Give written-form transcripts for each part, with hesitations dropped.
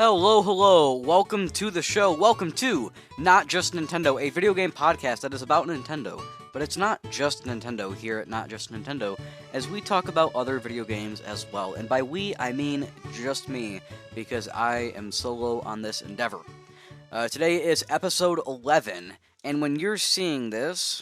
Hello, hello, welcome to the show. Welcome to Not Just Nintendo, a video game podcast that is about Nintendo. But it's not just Nintendo here at Not Just Nintendo, as we talk about other video games as well. And by we, I mean just me, because I am solo on this endeavor. Today is episode 11, and when you're seeing this,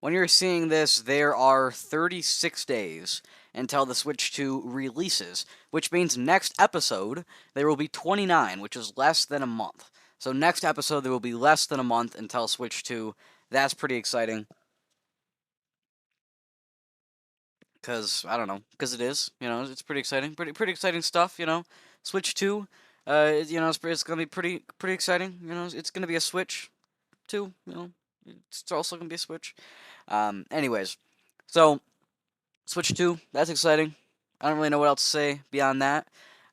there are 36 days until the Switch 2 releases, which means next episode there will be 29, which is less than a month. So next episode there will be less than a month until Switch 2. That's pretty exciting. Because, I don't know, because it is, it's pretty exciting. Pretty exciting stuff, Switch 2, it's going to be pretty exciting, it's going to be a Switch 2, it's also going to be a Switch. Anyways, so Switch 2, that's exciting. I don't really know what else to say beyond that.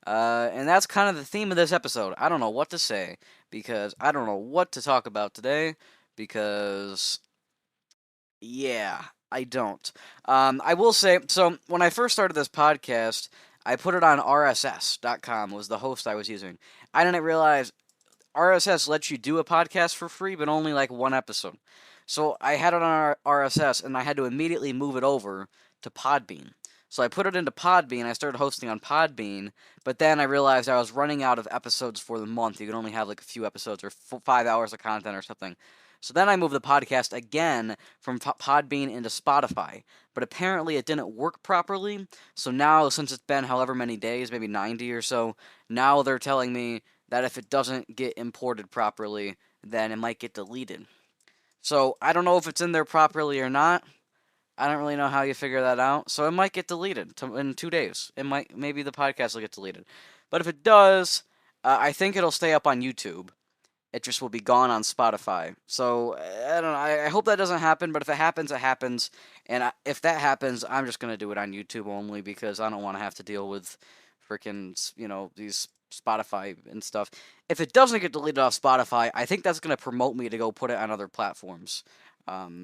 And that's kind of the theme of this episode. I don't know what to say, because I don't know what to talk about today, because, yeah, I don't. I will say, so when I first started this podcast, I put it on rss.com, was the host I was using. I didn't realize RSS lets you do a podcast for free, but only like one episode. So I had it on RSS, and I had to immediately move it over to Podbean. So I put it into Podbean, I started hosting on Podbean, but then I realized I was running out of episodes for the month. You could only have like a few episodes or 5 hours of content or something. So then I moved the podcast again from Podbean into Spotify. But apparently it didn't work properly, so now, since it's been however many days, maybe 90 or so, now they're telling me that if it doesn't get imported properly, then it might get deleted. So I don't know if it's in there properly or not. I don't really know how you figure that out. So it might get deleted in 2 days. Maybe the podcast will get deleted. But if it does, I think it'll stay up on YouTube. It just will be gone on Spotify. So I don't know. I hope that doesn't happen. But if it happens, it happens. And if that happens, I'm just gonna do it on YouTube only, because I don't want to have to deal with freaking these Spotify and stuff. If it doesn't get deleted off Spotify, I think that's going to promote me to go put it on other platforms.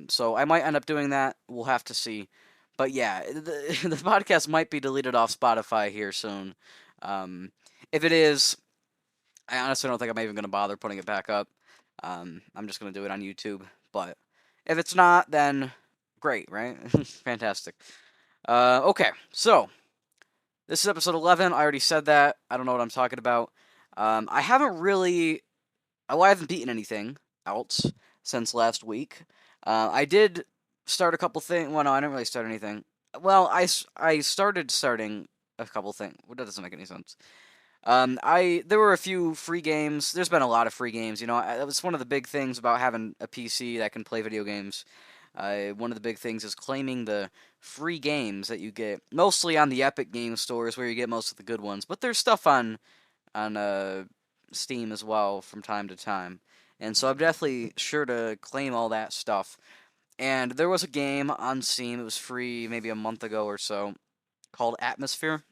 So I might end up doing that. We'll have to see. But yeah, the podcast might be deleted off Spotify here soon. If it is, I honestly don't think I'm even going to bother putting it back up. I'm just going to do it on YouTube. But if it's not, then great, right? Fantastic. Okay, so this is episode 11. I already said that. I don't know what I'm talking about. I haven't beaten anything else since last week. I did start a couple things. Well, no, I didn't really start anything. Well, I started starting a couple things. Well, that doesn't make any sense. There were a few free games. There's been a lot of free games. That was one of the big things about having a PC that can play video games. One of the big things is claiming the free games that you get, mostly on the Epic Game stores where you get most of the good ones. But there's stuff on Steam as well from time to time. And so I'm definitely sure to claim all that stuff. And there was a game on Steam, it was free maybe a month ago or so, called Atmosphere.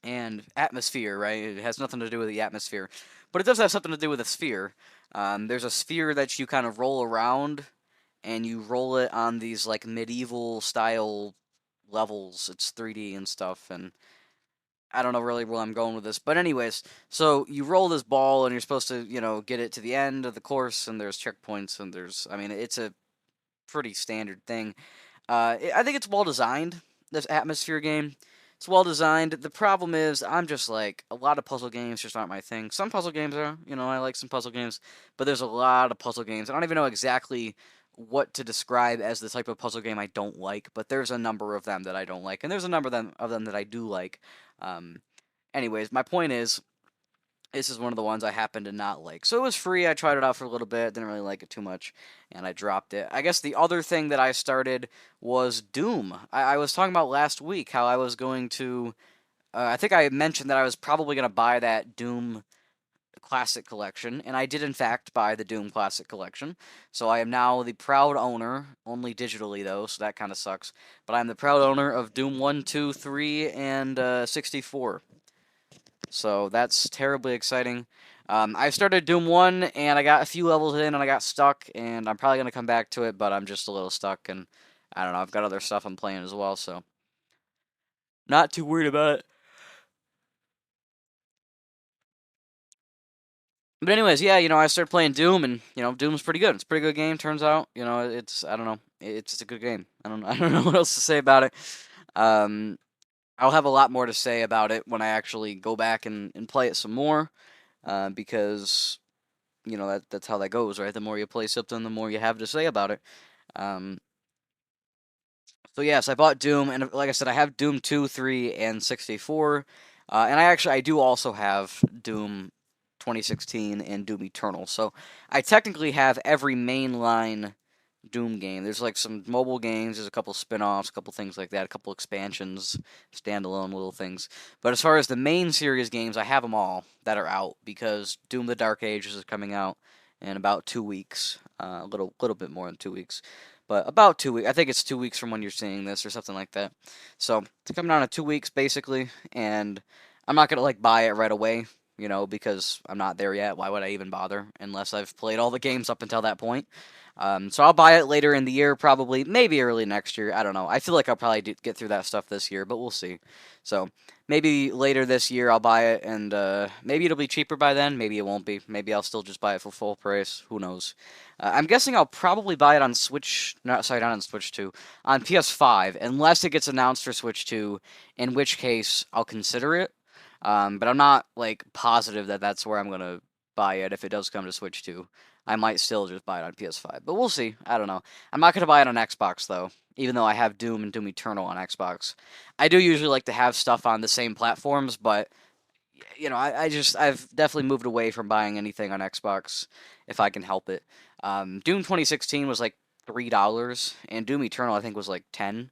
And atmosphere, right? It has nothing to do with the atmosphere. But it does have something to do with a sphere. There's a sphere that you kind of roll around, and you roll it on these like medieval style levels. It's 3D and stuff, and I don't know really where I'm going with this. But anyways, so you roll this ball, and you're supposed to, get it to the end of the course, and there's checkpoints, and it's a pretty standard thing. I think it's well designed, this Atmosphere game. It's well designed. The problem is, I'm just like, a lot of puzzle games just aren't my thing. Some puzzle games are, I like some puzzle games, but there's a lot of puzzle games. I don't even know exactly what to describe as the type of puzzle game I don't like, but there's a number of them that I don't like, and there's a number of them that I do like. Anyways, my point is, this is one of the ones I happen to not like. So it was free, I tried it out for a little bit, didn't really like it too much, and I dropped it. I guess the other thing that I started was Doom. I was talking about last week how I was going to, I think I mentioned that I was probably going to buy that Doom Classic Collection, and I did in fact buy the Doom Classic Collection. So I am now the proud owner, only digitally though, so that kind of sucks, but I'm the proud owner of Doom 1, 2, 3, and 64. So that's terribly exciting. I started Doom 1, and I got a few levels in, and I got stuck, and I'm probably going to come back to it, but I'm just a little stuck, and I don't know, I've got other stuff I'm playing as well, so not too worried about it. But anyways, yeah, I started playing Doom, and Doom's pretty good. It's a pretty good game. Turns out, it's I don't know, it's a good game. I don't know what else to say about it. Um, I'll have a lot more to say about it when I actually go back and play it some more, because that's how that goes, right? The more you play something, the more you have to say about it. Um, so yes, I bought Doom, and like I said, I have Doom 2, 3, and 64. And I do also have Doom 2016 and Doom Eternal. So I technically have every mainline Doom game. There's like some mobile games, there's a couple spin-offs, a couple things like that, a couple expansions, standalone little things. But as far as the main series games, I have them all that are out because Doom the Dark Ages is coming out in about 2 weeks, a little bit more than 2 weeks. But about 2 weeks. I think it's 2 weeks from when you're seeing this or something like that. So it's coming out in 2 weeks basically, and I'm not gonna like buy it right away, because I'm not there yet. Why would I even bother unless I've played all the games up until that point? So I'll buy it later in the year, probably, maybe early next year. I don't know. I feel like I'll probably get through that stuff this year, but we'll see. So maybe later this year I'll buy it, and maybe it'll be cheaper by then. Maybe it won't be. Maybe I'll still just buy it for full price. Who knows? I'm guessing I'll probably buy it on Switch. No, sorry, not on Switch 2, on PS5, unless it gets announced for Switch 2, in which case I'll consider it. But I'm not like positive that that's where I'm gonna buy it if it does come to Switch 2. I might still just buy it on PS5, but we'll see. I don't know. I'm not gonna buy it on Xbox though, even though I have Doom and Doom Eternal on Xbox. I do usually like to have stuff on the same platforms, but I've definitely moved away from buying anything on Xbox if I can help it. Doom 2016 was like $3, and Doom Eternal I think was like 10.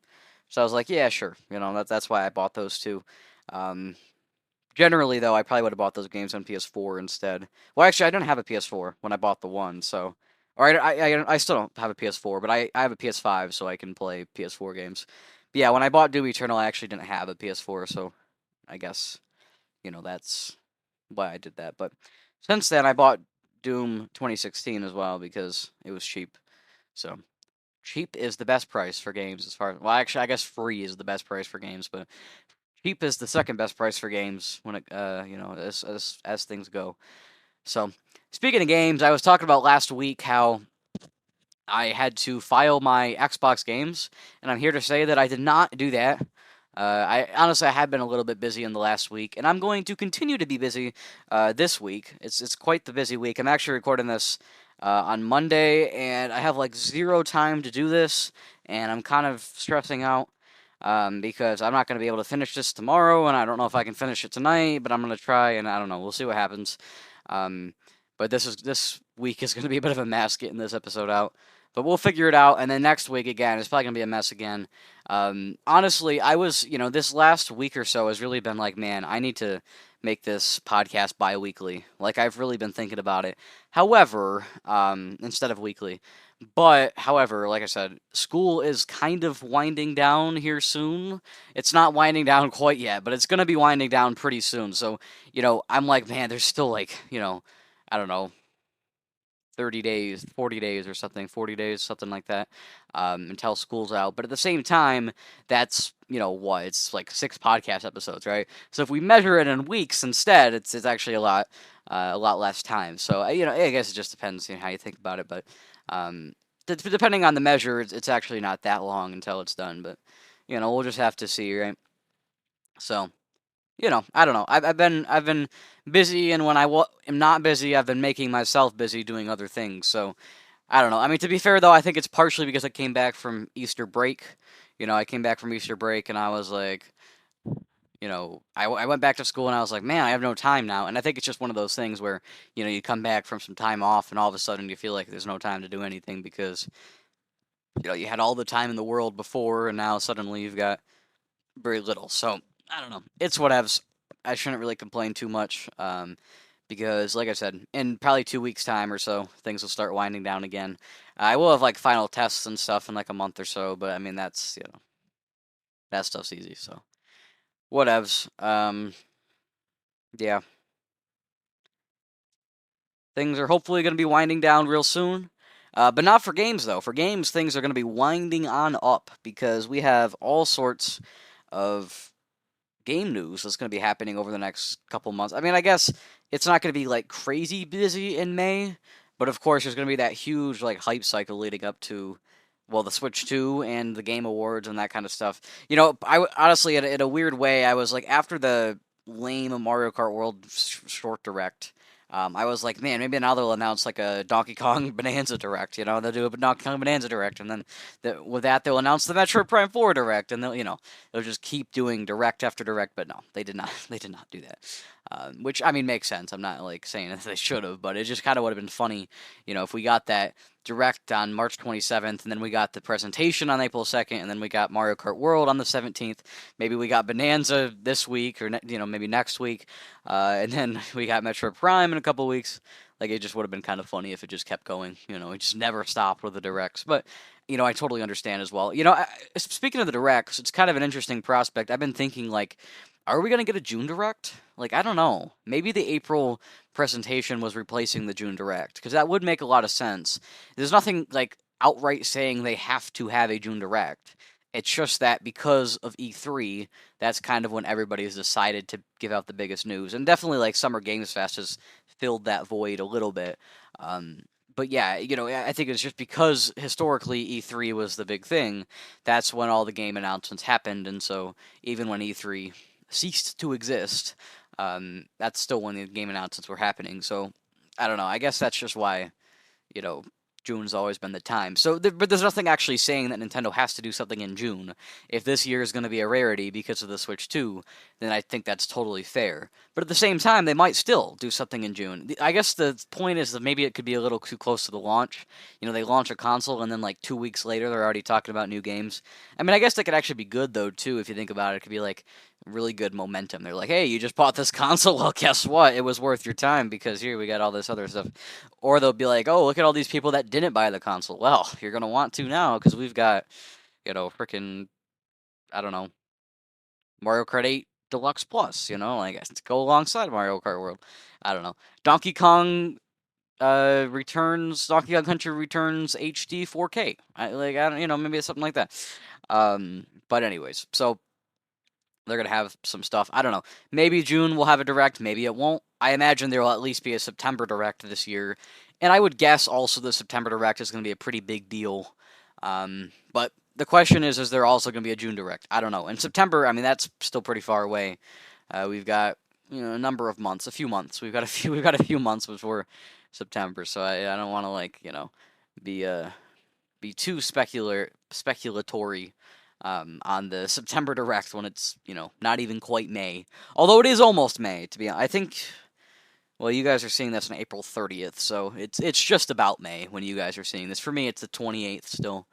So I was like, yeah, sure. That's why I bought those two. Um, Generally, though, I probably would have bought those games on PS4 instead. Well, actually, I didn't have a PS4 when I bought the one, so. Or I still don't have a PS4, but I have a PS5, so I can play PS4 games. But yeah, when I bought Doom Eternal, I actually didn't have a PS4, so I guess, that's why I did that. But since then, I bought Doom 2016 as well because it was cheap. So cheap is the best price for games as far as. Well, actually, I guess free is the best price for games, but cheap is the second best price for games when it as things go. So speaking of games, I was talking about last week how I had to file my Xbox games, and I'm here to say that I did not do that. I honestly I have been a little bit busy in the last week, and I'm going to continue to be busy this week. It's quite the busy week. I'm actually recording this on Monday, and I have like zero time to do this, and I'm kind of stressing out because I'm not going to be able to finish this tomorrow, and I don't know if I can finish it tonight, but I'm going to try, and I don't know. We'll see what happens. Um, but this week is going to be a bit of a mess getting this episode out. But we'll figure it out, and then next week again, it's probably gonna be a mess again. Honestly, I was, this last week or so has really been like, man, I need to make this podcast bi-weekly. Like I've really been thinking about it. However, instead of weekly. But however, like I said, school is kind of winding down here soon. It's not winding down quite yet, but it's gonna be winding down pretty soon. So, I'm like, man, there's still like, I don't know, 30 days, 40 days or something, 40 days, something like that, until school's out. But at the same time, that's, what? It's like 6 podcast episodes, right? So if we measure it in weeks instead, it's actually a lot less time. So, I guess it just depends how you think about it. But depending on the measure, it's actually not that long until it's done. But, we'll just have to see, right? So, I don't know. I've been busy, and when am not busy, I've been making myself busy doing other things. So I don't know. I mean, to be fair though, I think it's partially because I came back from Easter break. I came back from Easter break, and I was like, I went back to school, and I was like, man, I have no time now. And I think it's just one of those things where you come back from some time off, and all of a sudden you feel like there's no time to do anything because you had all the time in the world before, and now suddenly you've got very little. So I don't know. It's whatevs. I shouldn't really complain too much, because, like I said, in probably 2 weeks' time or so, things will start winding down again. I will have like final tests and stuff in like a month or so, but I mean that's that stuff's easy. So whatevs. Yeah, things are hopefully going to be winding down real soon. But not for games though. For games, things are going to be winding on up because we have all sorts of game news that's going to be happening over the next couple months. I mean, I guess it's not going to be like crazy busy in May, but of course there's going to be that huge like hype cycle leading up to, well, the Switch 2 and the Game Awards and that kind of stuff. Honestly, in a weird way, I was like, after the lame Mario Kart World short direct, I was like, man, maybe now they'll announce like a Donkey Kong Bonanza direct. They'll do a Donkey Kong Bonanza direct, and then with that they'll announce the Metroid Prime 4 direct, and they'll just keep doing direct after direct. But no, they did not. They did not do that. Which, I mean, makes sense. I'm not like saying that they should have, but it just kind of would have been funny, if we got that direct on March 27th, and then we got the presentation on April 2nd, and then we got Mario Kart World on the 17th. Maybe we got Bonanza this week, or maybe next week, and then we got Metroid Prime in a couple weeks. Like, it just would have been kind of funny if it just kept going. It just never stopped with the directs. But I totally understand as well. Speaking of the directs, it's kind of an interesting prospect. I've been thinking, like, are we gonna get a June direct? Like, I don't know. Maybe the April presentation was replacing the June direct, because that would make a lot of sense. There's nothing like outright saying they have to have a June direct. It's just that because of E3, that's kind of when everybody has decided to give out the biggest news, and definitely like Summer Games Fest has filled that void a little bit. But yeah, I think it's just because historically E3 was the big thing. That's when all the game announcements happened, and so even when E3 ceased to exist, that's still when the game announcements were happening. So I don't know. I guess that's just why you know June's always been the time. So, but there's nothing actually saying that Nintendo has to do something in June. If this year is going to be a rarity because of the Switch 2, then I think that's totally fair. But at the same time, they might still do something in June. I guess the point is that maybe it could be a little too close to the launch. They launch a console and then like 2 weeks later they're already talking about new games. I mean, I guess that could actually be good though too if you think about it. It could be like really good momentum. They're like, hey, you just bought this console. Well, guess what? It was worth your time because here we got all this other stuff. Or they'll be like, oh, look at all these people that didn't buy the console. Well, you're going to want to now because we've got, freaking, I don't know, Mario Kart 8 Deluxe Plus, like to go alongside Mario Kart World. I don't know. Donkey Kong Donkey Kong Country returns HD 4K. I don't, maybe it's something like that. But anyways, so they're going to have some stuff. I don't know. Maybe June will have a direct. Maybe it won't. I imagine there will at least be a September direct this year. And I would guess also the September direct is going to be a pretty big deal. But the question is there also going to be a June direct? I don't know. In September, I mean, that's still pretty far away. We've got a number of months, a few months. We've got a few months before September. So I don't want to be too speculatory on the September direct when it's not even quite May, although it is almost May. To be honest, I think. Well, you guys are seeing this on April 30th, so it's just about May when you guys are seeing this. For me, it's the 28th still.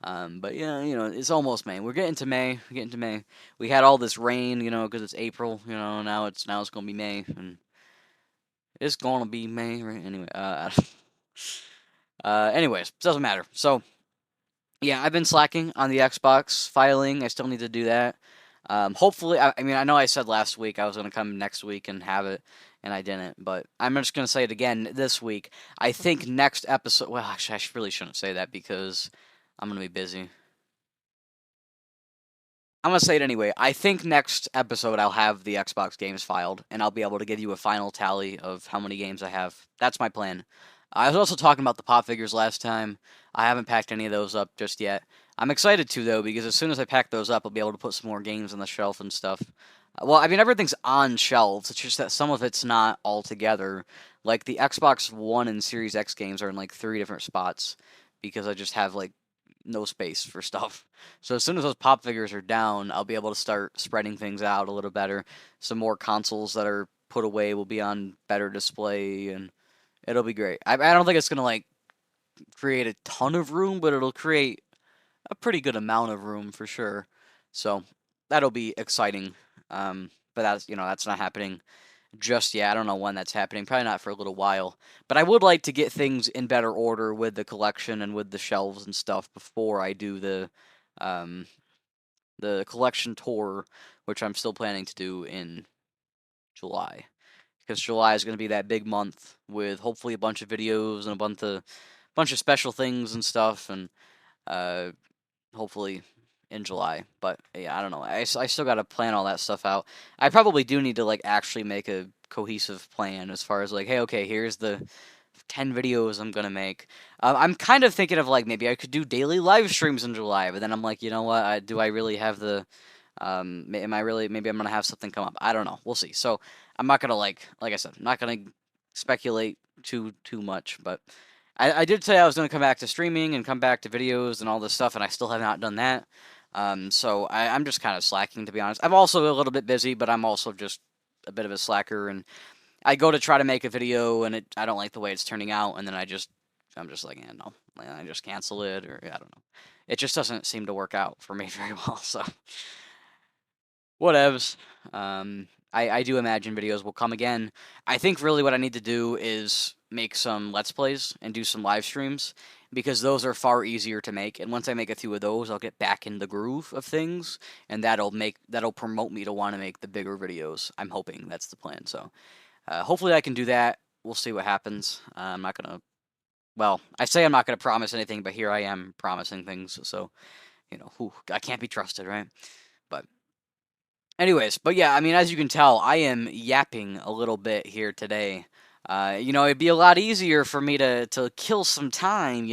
But yeah, it's almost May. We're getting to May. We had all this rain, because it's April. Now it's gonna be May, and it's gonna be May, right? Anyway, anyways, doesn't matter. So. Yeah, I've been slacking on the Xbox filing. I still need to do that. Hopefully, I mean, I know I said last week I was going to come next week and have it, and I didn't. But I'm just going to say it again this week. I think next episode. Well, actually, I really shouldn't say that because I'm going to be busy. I'm going to say it anyway. I think next episode I'll have the Xbox games filed, and I'll be able to give you a final tally of how many games I have. That's my plan. I was also talking about the pop figures last time. I haven't packed any of those up just yet. I'm excited to, though, because as soon as I pack those up, I'll be able to put some more games on the shelf and stuff. Well, I mean, everything's on shelves. It's just that some of it's not all together. Like, the Xbox One and Series X games are in, like, 3 different spots because I just have, like, no space for stuff. So as soon as those pop figures are down, I'll be able to start spreading things out a little better. Some more consoles that are put away will be on better display, and it'll be great. I don't think it's going to, like, create a ton of room, but it'll create a pretty good amount of room for sure. So that'll be exciting. But that's not happening just yet. I don't know when that's happening. Probably not for a little while. But I would like to get things in better order with the collection and with the shelves and stuff before I do the collection tour, which I'm still planning to do in July. Because July is going to be that big month with hopefully a bunch of videos and a bunch of special things and stuff, and hopefully in July. But yeah, I don't know. I still got to plan all that stuff out. I probably do need to like actually make a cohesive plan as far as like, hey, okay, here's the 10 videos I'm gonna make. I'm kind of thinking of like maybe I could do daily live streams in July, but then I'm like, you know what? Do I really have the am I really? Maybe I'm gonna have something come up. I don't know. We'll see. So I'm not gonna like I said, I'm not gonna speculate too much. But I did say I was gonna come back to streaming and come back to videos and all this stuff, and I still have not done that. So I'm just kind of slacking, to be honest. I'm also a little bit busy, but I'm also just a bit of a slacker, and I go to try to make a video, and I don't like the way it's turning out, and then I'm just like, yeah, no, I just cancel it, or I don't know. It just doesn't seem to work out for me very well. So whatevs. I do imagine videos will come again. I think really what I need to do is make some Let's Plays and do some live streams because those are far easier to make. And once I make a few of those, I'll get back in the groove of things, and that'll promote me to want to make the bigger videos. I'm hoping that's the plan. So hopefully I can do that. We'll see what happens. I'm not gonna. Well, I say I'm not gonna promise anything, but here I am promising things. So I can't be trusted, right? But anyways, but yeah, I mean, as you can tell, I am yapping a little bit here today. It'd be a lot easier for me to kill some time,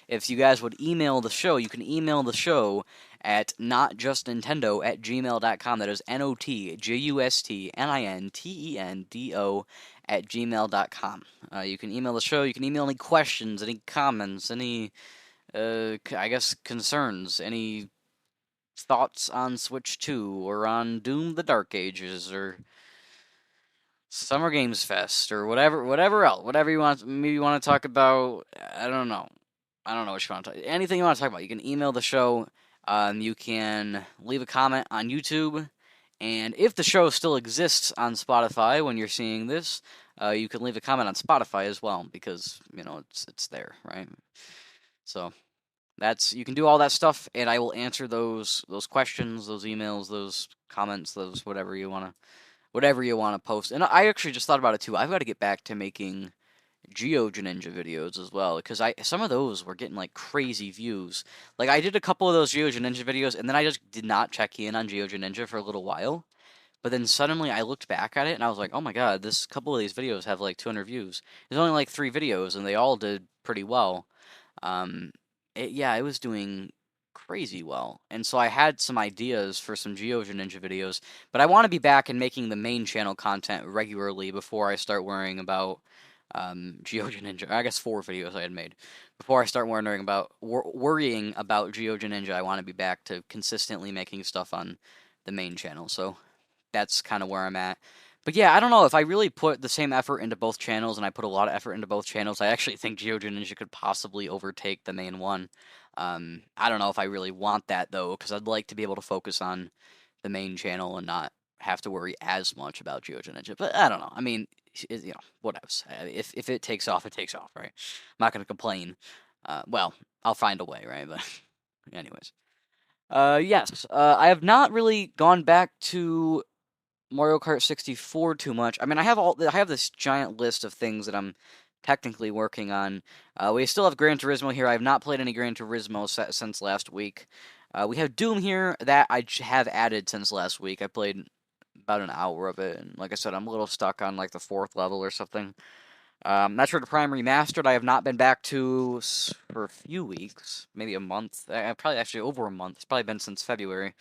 if you guys would email the show. You can email the show at notjustnintendo@gmail.com. That is NOTJUSTNINTENDO@gmail.com. You can email the show. You can email any questions, any comments, any, I guess, concerns, any thoughts on Switch 2 or on Doom the Dark Ages or Summer Games Fest or whatever else, whatever you want. Maybe you want to talk about. I don't know. I don't know what you want to talk. Anything you want to talk about, you can email the show. You can leave a comment on YouTube, and if the show still exists on Spotify when you're seeing this, you can leave a comment on Spotify as well because it's there, right? So you can do all that stuff, and I will answer those questions, those emails, those comments, those whatever you wanna post. And I actually just thought about it too. I've got to get back to making Geoja videos as well because some of those were getting like crazy views. Like I did a couple of those Geoja videos, and then I just did not check in on Geoja for a little while. But then suddenly I looked back at it and I was like, oh my god, this couple of these videos have like 200 views. There's only like 3 videos, and they all did pretty well. Um, it was doing crazy well. And so I had some ideas for some Geoja videos, but I want to be back and making the main channel content regularly before I start worrying about Geoja. I guess 4 videos I had made. Before I start worrying about Geoja, I want to be back to consistently making stuff on the main channel. So that's kind of where I'm at. But yeah, I don't know if I really put the same effort into both channels, and I put a lot of effort into both channels. I actually think Geoja could possibly overtake the main one. I don't know if I really want that though, because I'd like to be able to focus on the main channel and not have to worry as much about Geoja. But I don't know. I mean, what else? If it takes off, it takes off, right? I'm not gonna complain. Well, I'll find a way, right? But anyways, yes. I have not really gone back to Mario Kart 64 too much. I mean, I have this giant list of things that I'm technically working on. We still have Gran Turismo here. I have not played any Gran Turismo since last week. We have Doom here that I have added since last week. I played about an hour of it, and like I said, I'm a little stuck on like the 4th level or something. Metroid Prime Remastered, I have not been back to for a few weeks, maybe a month. Probably actually over a month. It's probably been since February.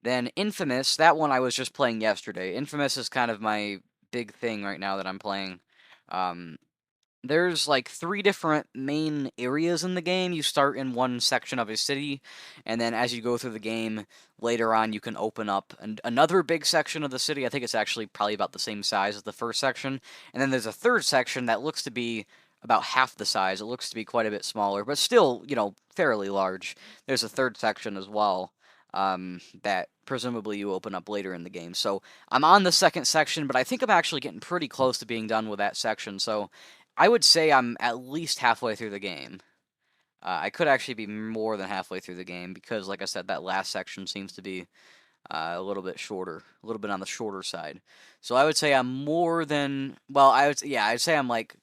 Then Infamous, that one I was just playing yesterday. Infamous is kind of my big thing right now that I'm playing. There's like 3 different main areas in the game. You start in one section of a city, and then as you go through the game, later on you can open up another big section of the city. I think it's actually probably about the same size as the first section. And then there's a 3rd section that looks to be about half the size. It looks to be quite a bit smaller, but still, fairly large. There's a 3rd section as well. That presumably you open up later in the game. So I'm on the 2nd section, but I think I'm actually getting pretty close to being done with that section. So I would say I'm at least halfway through the game. I could actually be more than halfway through the game because, like I said, that last section seems to be a little bit shorter, a little bit on the shorter side. So I would say I'm more than, well, I'd say I'm like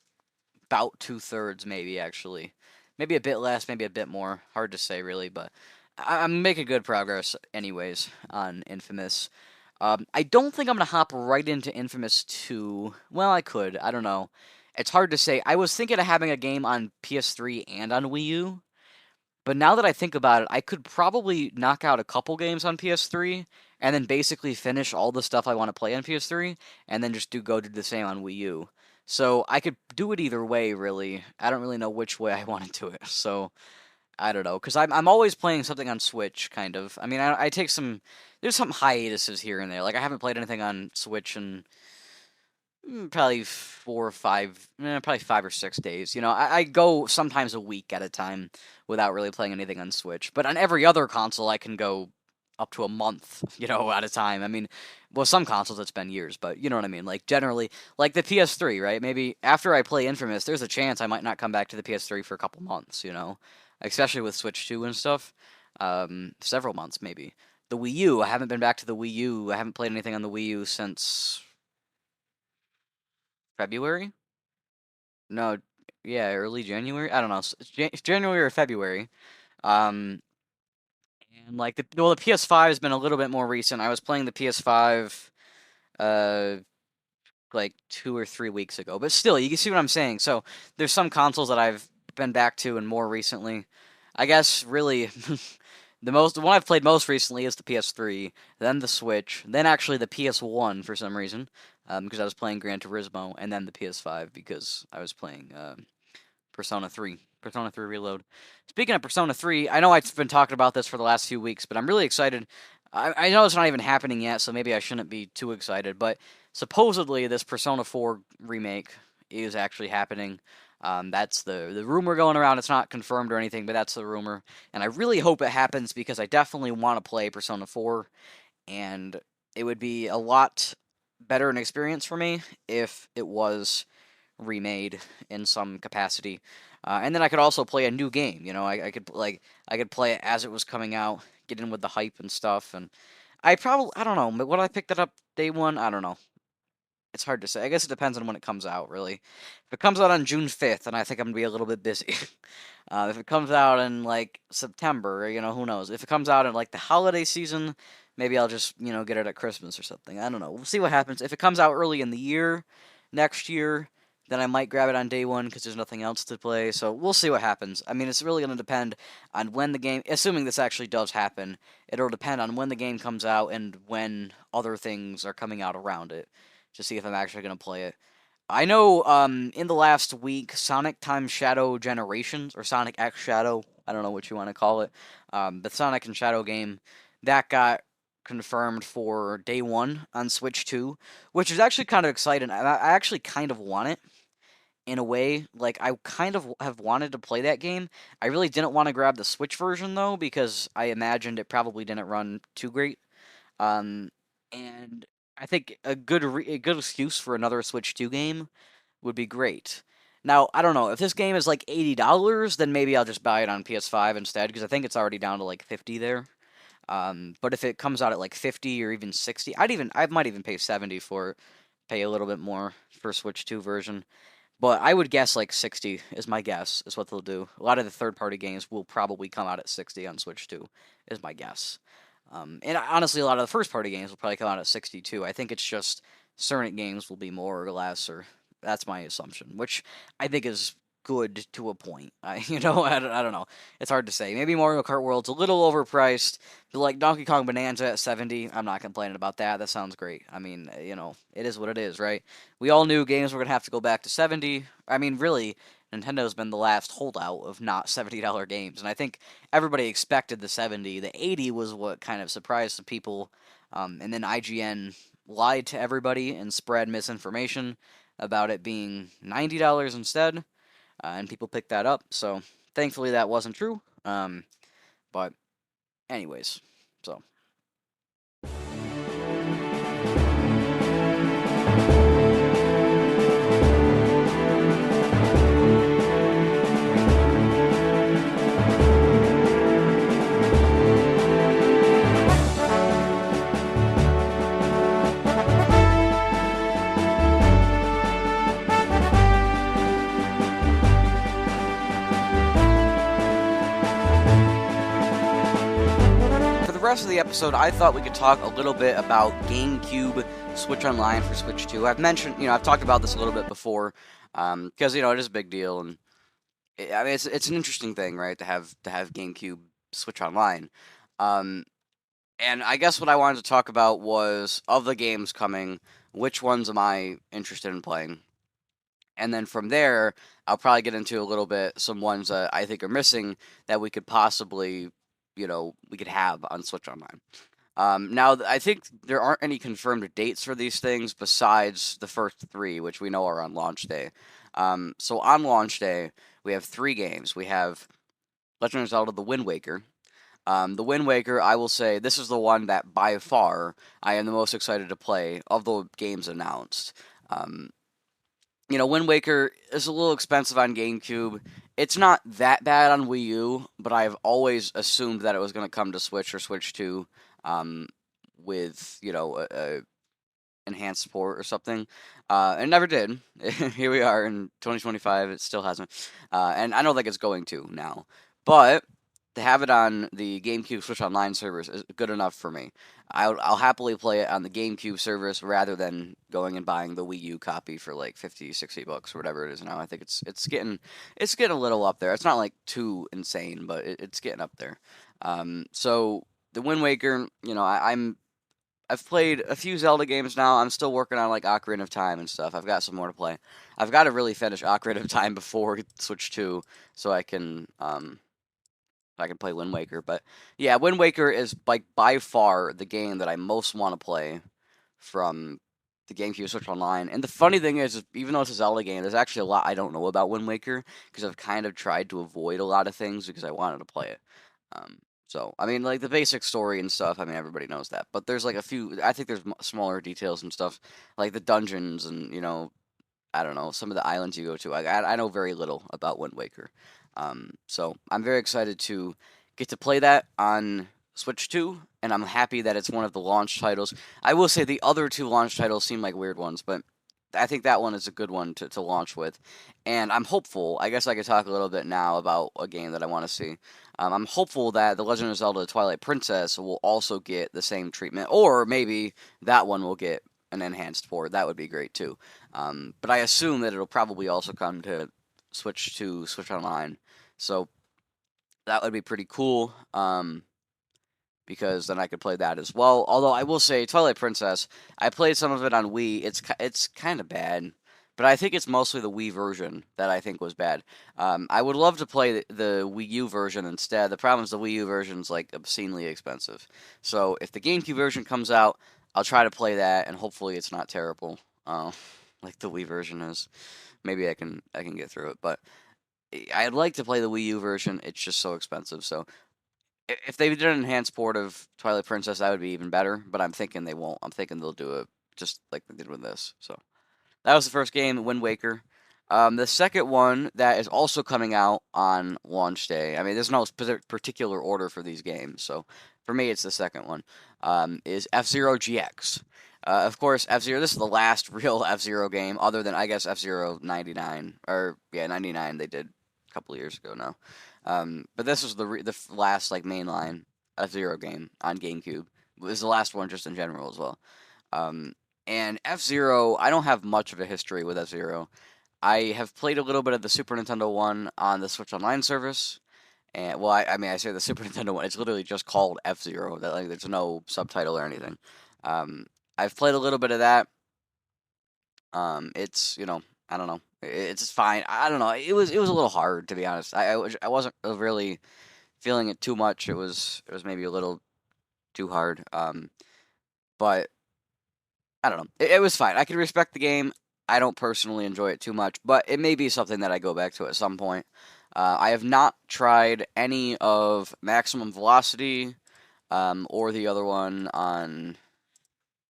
about 2/3 maybe actually Maybe a bit less, maybe a bit more. Hard to say, really, but I'm making good progress, anyways, on Infamous. I don't think I'm gonna hop right into Infamous 2. Well, I could. I don't know. It's hard to say. I was thinking of having a game on PS3 and on Wii U, but now that I think about it, I could probably knock out a couple games on PS3 and then basically finish all the stuff I want to play on PS3 and then just go do the same on Wii U. So I could do it either way, really. I don't really know which way I want to do it. So I don't know, because I'm always playing something on Switch, kind of. I mean, I take some, there's some hiatuses here and there. Like I haven't played anything on Switch in probably 4 or 5, probably 5 or 6 days. You know, I go sometimes a week at a time without really playing anything on Switch. But on every other console, I can go up to a month, at a time. I mean, well, some consoles it's been years, but you know what I mean. Like generally, like the PS3, right? Maybe after I play Infamous, there's a chance I might not come back to the PS3 for a couple months. Especially with Switch 2 and stuff. Several months maybe. The Wii U, I haven't been back to the Wii U. I haven't played anything on the Wii U since February? No, yeah, early January. I don't know. It's January or February. Um, and like the PS5 has been a little bit more recent. I was playing the PS5, uh, like 2 or 3 weeks ago. But still, you can see what I'm saying. So there's some consoles that I've been back to and more recently. I guess really the one I've played most recently is the PS3, then the Switch, then actually the PS1 for some reason, because I was playing Gran Turismo, and then the PS5 because I was playing Persona 3. Persona 3 Reload. Speaking of Persona 3, I know I've been talking about this for the last few weeks, but I'm really excited. I know it's not even happening yet, so maybe I shouldn't be too excited, but supposedly this Persona 4 remake is actually happening. That's the rumor going around. It's not confirmed or anything, but that's the rumor. And I really hope it happens because I definitely want to play Persona 4, and it would be a lot better an experience for me if it was remade in some capacity. And then I could also play a new game. I could play it as it was coming out, get in with the hype and stuff. And I don't know, but would I pick that up day one? I don't know. It's hard to say. I guess it depends on when it comes out, really. If it comes out on June 5th, then I think I'm going to be a little bit busy. If it comes out in, like, September, who knows? If it comes out in, like, the holiday season, maybe I'll just, get it at Christmas or something. I don't know. We'll see what happens. If it comes out early in the year, next year, then I might grab it on day one because there's nothing else to play. So we'll see what happens. I mean, it's really going to depend on when the game, assuming this actually does happen, it'll depend on when the game comes out and when other things are coming out around it to see if I'm actually going to play it. I know in the last week, Sonic Time Shadow Generations, or Sonic X Shadow, I don't know what you want to call it, the Sonic and Shadow game, that got confirmed for day one on Switch 2, which is actually kind of exciting. I actually kind of want it, in a way. Like, I kind of have wanted to play that game. I really didn't want to grab the Switch version, though, because I imagined it probably didn't run too great. And I think a good excuse for another Switch 2 game would be great. Now, I don't know, if this game is like $80, then maybe I'll just buy it on PS5 instead, because I think it's already down to like 50 there. But if it comes out at like 50 or even 60, I might even pay 70 for it, pay a little bit more for Switch 2 version. But I would guess like 60 is my guess, is what they'll do. A lot of the third-party games will probably come out at 60 on Switch 2, is my guess. And honestly, a lot of the first-party games will probably come out at 60 too. I think it's just certain games will be more or less, or that's my assumption, which I think is good to a point. I don't know. It's hard to say. Maybe Mario Kart World's a little overpriced, but like Donkey Kong Bonanza at 70, I'm not complaining about that. That sounds great. I mean, it is what it is, right? We all knew games were going to have to go back to 70. I mean, really, Nintendo's been the last holdout of not $70 games, and I think everybody expected the 70. The 80 was what kind of surprised some people, and then IGN lied to everybody and spread misinformation about it being $90 instead. And people picked that up, so thankfully that wasn't true. But anyways, so. rest of the episode, I thought we could talk a little bit about GameCube Switch Online for Switch 2. I've mentioned, I've talked about this a little bit before, because it is a big deal, and I mean it's an interesting thing, right? To have GameCube Switch Online, um, and I guess what I wanted to talk about was of the games coming, which ones am I interested in playing, and then from there, I'll probably get into a little bit some ones that I think are missing that we could possibly, we could have on Switch Online. Now, I think there aren't any confirmed dates for these things besides the first three, which we know are on launch day. So on launch day, we have three games. We have Legend of Zelda: The Wind Waker. The Wind Waker, I will say, this is the one that by far I am the most excited to play of the games announced. Um, Wind Waker is a little expensive on GameCube. It's not that bad on Wii U, but I've always assumed that it was going to come to Switch or Switch 2, with, a enhanced support or something. It never did. Here we are in 2025. It still hasn't. And I don't think it's going to now. But to have it on the GameCube Switch Online service is good enough for me. I'll happily play it on the GameCube service rather than going and buying the Wii U copy for like 50, $60 or whatever it is now. I think it's getting a little up there. It's not like too insane, but it's getting up there. So the Wind Waker, I've played a few Zelda games now. I'm still working on like Ocarina of Time and stuff. I've got some more to play. I've got to really finish Ocarina of Time before Switch 2 so I can play Wind Waker. But yeah, Wind Waker is like by far the game that I most want to play from the GameCube Switch Online. And the funny thing is even though it's a Zelda game, there's actually a lot I don't know about Wind Waker because I've kind of tried to avoid a lot of things because I wanted to play it. So, I mean, like the basic story and stuff, I mean, everybody knows that. But there's like a few, I think there's smaller details and stuff, like the dungeons and, I don't know, some of the islands you go to. I know very little about Wind Waker. So I'm very excited to get to play that on Switch 2, and I'm happy that it's one of the launch titles. I will say the other two launch titles seem like weird ones, but I think that one is a good one to launch with. And I'm hopeful, I guess I could talk a little bit now about a game that I want to see. I'm hopeful that The Legend of Zelda Twilight Princess will also get the same treatment, or maybe that one will get an enhanced port. That would be great too. But I assume that it'll probably also come to Switch Online. So that would be pretty cool. Because then I could play that as well. Although I will say, Twilight Princess, I played some of it on Wii. It's kind of bad, but I think it's mostly the Wii version that I think was bad. I would love to play the Wii U version instead. The problem is the Wii U version's like obscenely expensive. So if the GameCube version comes out, I'll try to play that, and hopefully it's not terrible, like the Wii version is. Maybe I can get through it, but I'd like to play the Wii U version. It's just so expensive, so. If they did an enhanced port of Twilight Princess, that would be even better. But I'm thinking they won't. I'm thinking they'll do it just like they did with this. So that was the first game, Wind Waker. The second one that is also coming out on launch day. I mean, there's no particular order for these games, so for me, it's the second one. Is F-Zero GX. Of course, F-Zero. This is the last real F-Zero game, other than I guess F-Zero 99 or 99 they did a couple years ago now. But this was the last like mainline F-Zero game on GameCube. It was the last one just in general as well. And F-Zero, I don't have much of a history with F-Zero. I have played a little bit of the Super Nintendo one on the Switch Online service. And well, I mean, I say the Super Nintendo one. It's literally just called F-Zero. That like there's no subtitle or anything. I've played a little bit of that. It's I don't know. It's fine. I don't know. It was a little hard to be honest. I wasn't really feeling it too much. It was maybe a little too hard. But I don't know. It was fine. I can respect the game. I don't personally enjoy it too much, but it may be something that I go back to at some point. I have not tried any of Maximum Velocity, or the other one on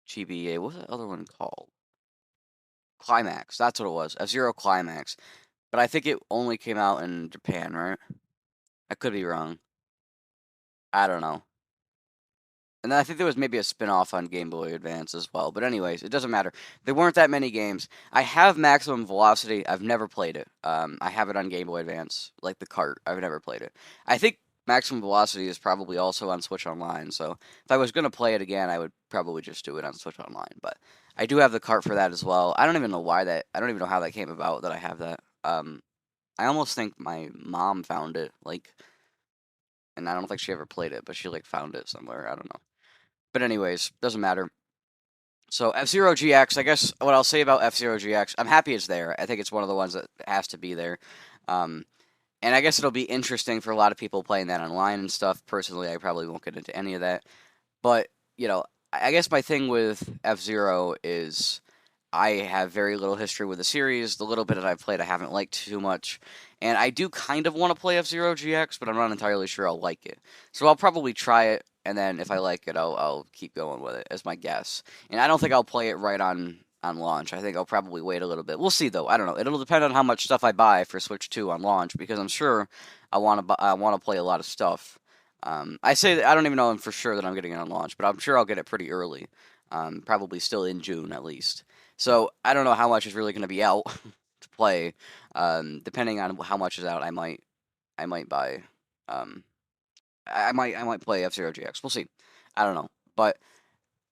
GBA. What's that other one called? Climax. That's what it was. F-Zero Climax. But I think it only came out in Japan, right? I could be wrong. I don't know. And then I think there was maybe a spin-off on Game Boy Advance as well. But anyways, it doesn't matter. There weren't that many games. I have Maximum Velocity. I've never played it. I have it on Game Boy Advance, like the cart. I've never played it. I think Maximum Velocity is probably also on Switch Online, so if I was going to play it again, I would probably just do it on Switch Online. But I do have the cart for that as well. I don't even know why that. I don't even know how that came about that I have that. I almost think my mom found it, like, and I don't think she ever played it, but she like found it somewhere. I don't know. But anyways, doesn't matter. So F-Zero GX, I guess what I'll say about F-Zero GX, I'm happy it's there. I think it's one of the ones that has to be there. Um, and I guess it'll be interesting for a lot of people playing that online and stuff. Personally, I probably won't get into any of that. But, you know, I guess my thing with F-Zero is I have very little history with the series. The little bit that I've played, I haven't liked too much. And I do kind of want to play F-Zero GX, but I'm not entirely sure I'll like it. So I'll probably try it, and then if I like it, I'll keep going with it, as my guess. And I don't think I'll play it right on launch. I think I'll probably wait a little bit. We'll see, though. I don't know. It'll depend on how much stuff I buy for Switch 2 on launch, because I'm sure I want to play a lot of stuff. I say that I don't even know for sure that I'm getting it on launch, but I'm sure I'll get it pretty early. Probably still in June at least. So I don't know how much is really going to be out to play. Depending on how much is out, I might buy. Um, I might play F Zero GX. We'll see. I don't know, but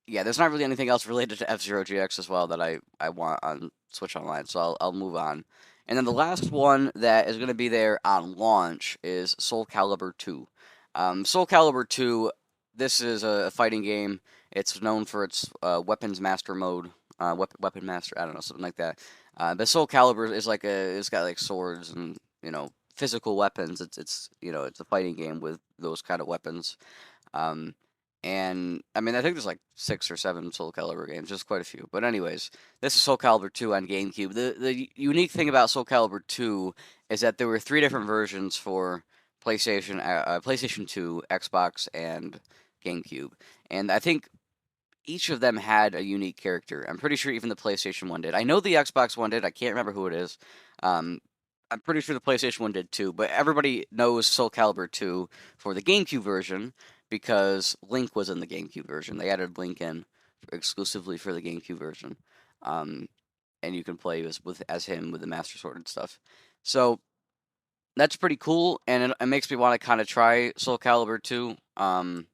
yeah, there's not really anything else related to F Zero GX as well that I want on Switch Online. So I'll move on. And then the last one that is going to be there on launch is Soul Calibur 2. Soul Calibur 2. This is a fighting game. It's known for its weapons master mode, weapon master. I don't know, something like that. But Soul Calibur is like it's got like swords and physical weapons. It's it's a fighting game with those kind of weapons. Um, and I mean I think there's like 6 or 7 Soul Calibur games, just quite a few. But anyways, this is Soul Calibur 2 on GameCube. The unique thing about Soul Calibur 2 is that there were 3 different versions for PlayStation 2, Xbox, and GameCube. And I think each of them had a unique character. I'm pretty sure even the PlayStation one did. I know the Xbox one did. I can't remember who it is. Um, I'm pretty sure the PlayStation one did too. But everybody knows Soul Calibur 2 for the GameCube version because Link was in the GameCube version. They added Link in exclusively for the GameCube version. Um, and you can play as him with the Master Sword and stuff. So that's pretty cool, and it makes me want to kind of try Soul Calibur 2. I'll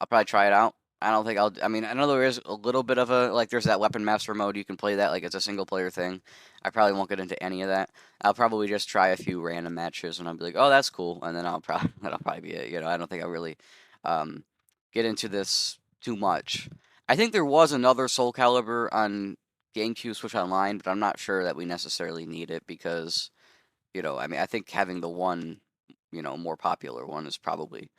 probably try it out. I don't think I'll. I mean, I know there is a little bit of a like. There's that weapon master mode. You can play that like it's a single player thing. I probably won't get into any of that. I'll probably just try a few random matches, and I'll be like, "Oh, that's cool," and then that'll probably be it. I don't think I'll really um, get into this too much. I think there was another Soul Calibur on GameCube Switch Online, but I'm not sure that we necessarily need it because I mean, I think having the one more popular one is probably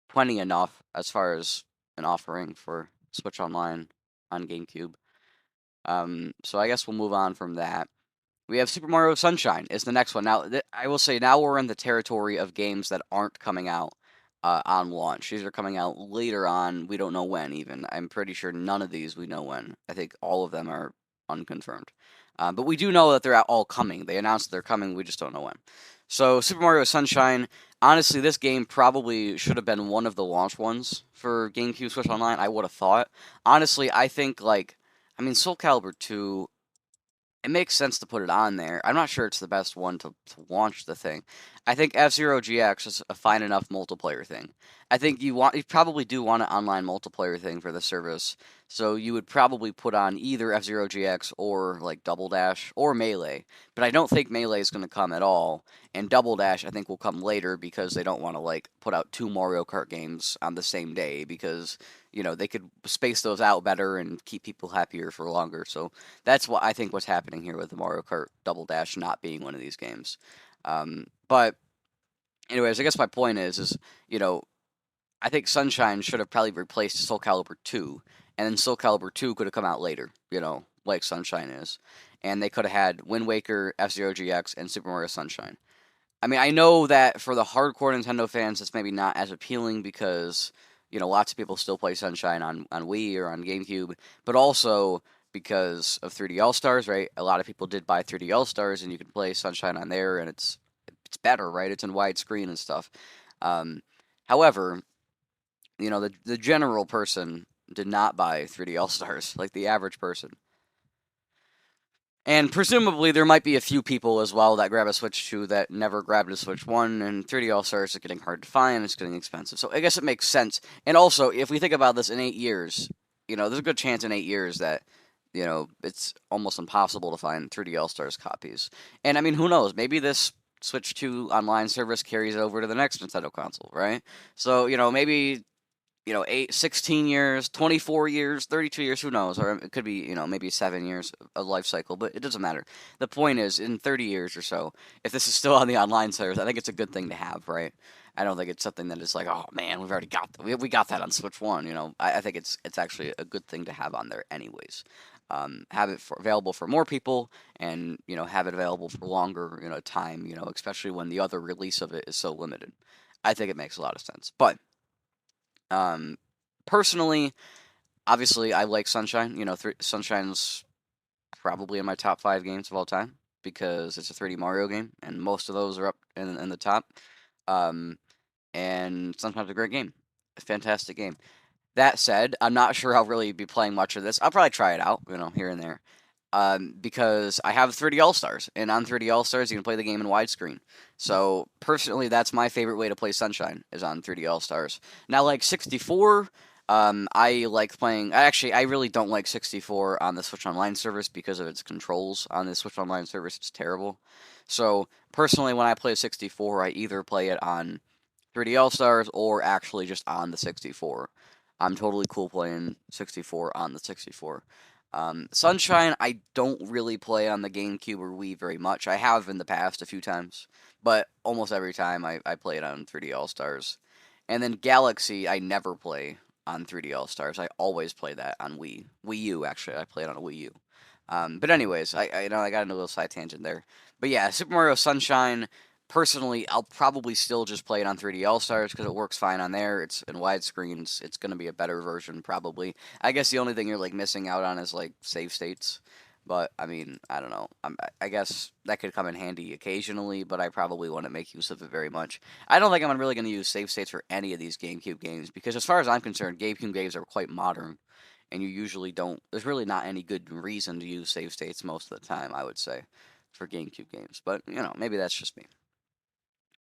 plenty enough as far as an offering for Switch Online on GameCube. So I guess we'll move on from that. We have Super Mario Sunshine is the next one. Now, I will say now we're in the territory of games that aren't coming out on launch. These are coming out later on. We don't know when even. I'm pretty sure none of these we know when. I think all of them are unconfirmed. But we do know that they're all coming. They announced they're coming. We just don't know when. So Super Mario Sunshine. Honestly, this game probably should have been one of the launch ones for GameCube Switch Online. I would have thought. Honestly, I think I mean, Soul Calibur 2, it makes sense to put it on there. I'm not sure it's the best one to launch the thing. I think F-Zero GX is a fine enough multiplayer thing. I think you probably do want an online multiplayer thing for the service. So you would probably put on either F-Zero GX or like Double Dash or Melee. But I don't think Melee is going to come at all. And Double Dash I think will come later because they don't want to like put out 2 Mario Kart games on the same day because they could space those out better and keep people happier for longer. So that's what I think what's happening here with the Mario Kart Double Dash not being one of these games. But anyways, I guess my point is I think Sunshine should have probably replaced Soul Calibur 2, and then Soul Calibur 2 could have come out later, like Sunshine is. And they could have had Wind Waker, F-Zero GX, and Super Mario Sunshine. I mean, I know that for the hardcore Nintendo fans, it's maybe not as appealing because, lots of people still play Sunshine on Wii or on GameCube, but also because of 3D All Stars, right? A lot of people did buy 3D All Stars, and you can play Sunshine on there, and it's better, right? It's in widescreen and stuff. However, the general person did not buy 3D All Stars, like the average person. And presumably there might be a few people as well that grab a Switch 2 that never grabbed a Switch 1, and 3D All-Stars is getting hard to find, it's getting expensive. So I guess it makes sense. And also, if we think about this in 8 years, there's a good chance in 8 years that, it's almost impossible to find 3D All-Stars copies. And I mean, who knows? Maybe this Switch 2 online service carries over to the next Nintendo console, right? So, maybe 8, 16 years, 24 years, 32 years, who knows? Or it could be, maybe 7 years of life cycle, but it doesn't matter. The point is, in 30 years or so, if this is still on the online service, I think it's a good thing to have, right? I don't think it's something that is like, oh man, we've already got that. We got that on Switch 1, I think it's actually a good thing to have on there anyways. Have it available for more people and, have it available for longer, time, especially when the other release of it is so limited. I think it makes a lot of sense. But personally, obviously, I like Sunshine. Sunshine's probably in my top 5 games of all time because it's a 3D Mario game, and most of those are up in the top. And Sunshine's a great game, a fantastic game. That said, I'm not sure I'll really be playing much of this. I'll probably try it out, here and there. Because I have 3D All-Stars, and on 3D All-Stars, you can play the game in widescreen. So, personally, that's my favorite way to play Sunshine, is on 3D All-Stars. Now, like 64, I like playing... Actually, I really don't like 64 on the Switch Online service because of its controls on the Switch Online service. It's terrible. So, personally, when I play 64, I either play it on 3D All-Stars or actually just on the 64. I'm totally cool playing 64 on the 64. Sunshine, I don't really play on the GameCube or Wii very much. I have in the past a few times, but almost every time I play it on 3D All-Stars. And then Galaxy, I never play on 3D All-Stars. I always play that on Wii. Wii U, actually. I play it on a Wii U. But anyways, I got into a little side tangent there. But yeah, Super Mario Sunshine, personally, I'll probably still just play it on 3D All-Stars because it works fine on there. It's in widescreens. It's going to be a better version, probably. I guess the only thing you're, missing out on is, save states. But, I mean, I don't know. I guess that could come in handy occasionally, but I probably wouldn't make use of it very much. I don't think I'm really going to use save states for any of these GameCube games because, as far as I'm concerned, GameCube games are quite modern. And you usually don't... There's really not any good reason to use save states most of the time, I would say, for GameCube games. But, maybe that's just me.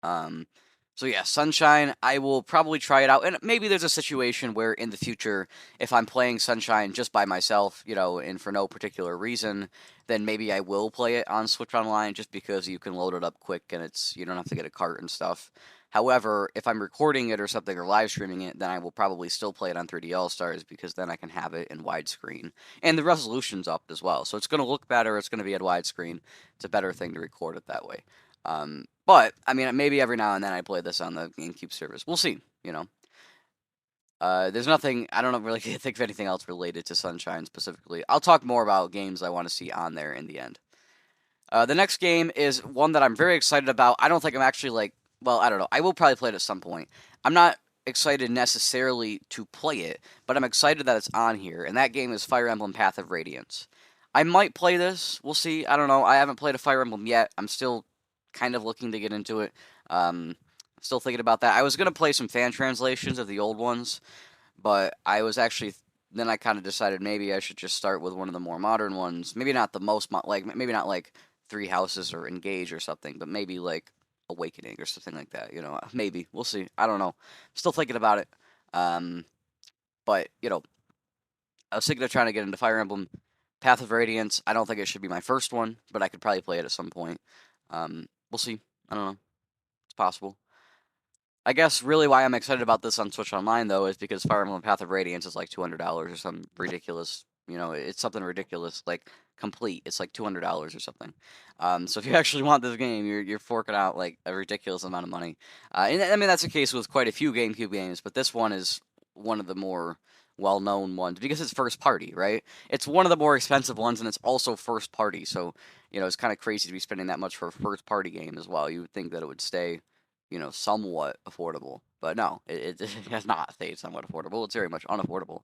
So yeah, Sunshine, I will probably try it out, and maybe there's a situation where in the future, if I'm playing Sunshine just by myself, and for no particular reason, then maybe I will play it on Switch Online just because you can load it up quick and you don't have to get a cart and stuff. However, if I'm recording it or something or live streaming it, then I will probably still play it on 3D All-Stars because then I can have it in widescreen. And the resolution's up as well, so it's going to look better, it's going to be at widescreen. It's a better thing to record it that way. But, I mean, maybe every now and then I play this on the GameCube service. We'll see, There's nothing, I don't really think of anything else related to Sunshine specifically. I'll talk more about games I want to see on there in the end. The next game is one that I'm very excited about. I don't think I'm actually, well, I don't know. I will probably play it at some point. I'm not excited necessarily to play it, but I'm excited that it's on here, and that game is Fire Emblem Path of Radiance. I might play this. We'll see. I don't know. I haven't played a Fire Emblem yet. I'm still kind of looking to get into it. Still thinking about that. I was going to play some fan translations of the old ones, but I was actually... Then I kind of decided maybe I should just start with one of the more modern ones. Maybe not the most... maybe not, Three Houses or Engage or something, but maybe, Awakening or something like that, Maybe. We'll see. I don't know. Still thinking about it. But, I was thinking of trying to get into Fire Emblem Path of Radiance. I don't think it should be my first one, but I could probably play it at some point. We'll see. I don't know. It's possible. I guess really why I'm excited about this on Switch Online, though, is because Fire Emblem Path of Radiance is $200 or some ridiculous, it's something ridiculous, complete. It's $200 or something. So if you actually want this game, you're forking out, a ridiculous amount of money. And I mean, that's the case with quite a few GameCube games, but this one is one of the more well-known ones because it's first party, right? It's one of the more expensive ones, and it's also first party, so... it's kind of crazy to be spending that much for a first-party game as well. You would think that it would stay, somewhat affordable. But no, it has not stayed somewhat affordable. It's very much unaffordable.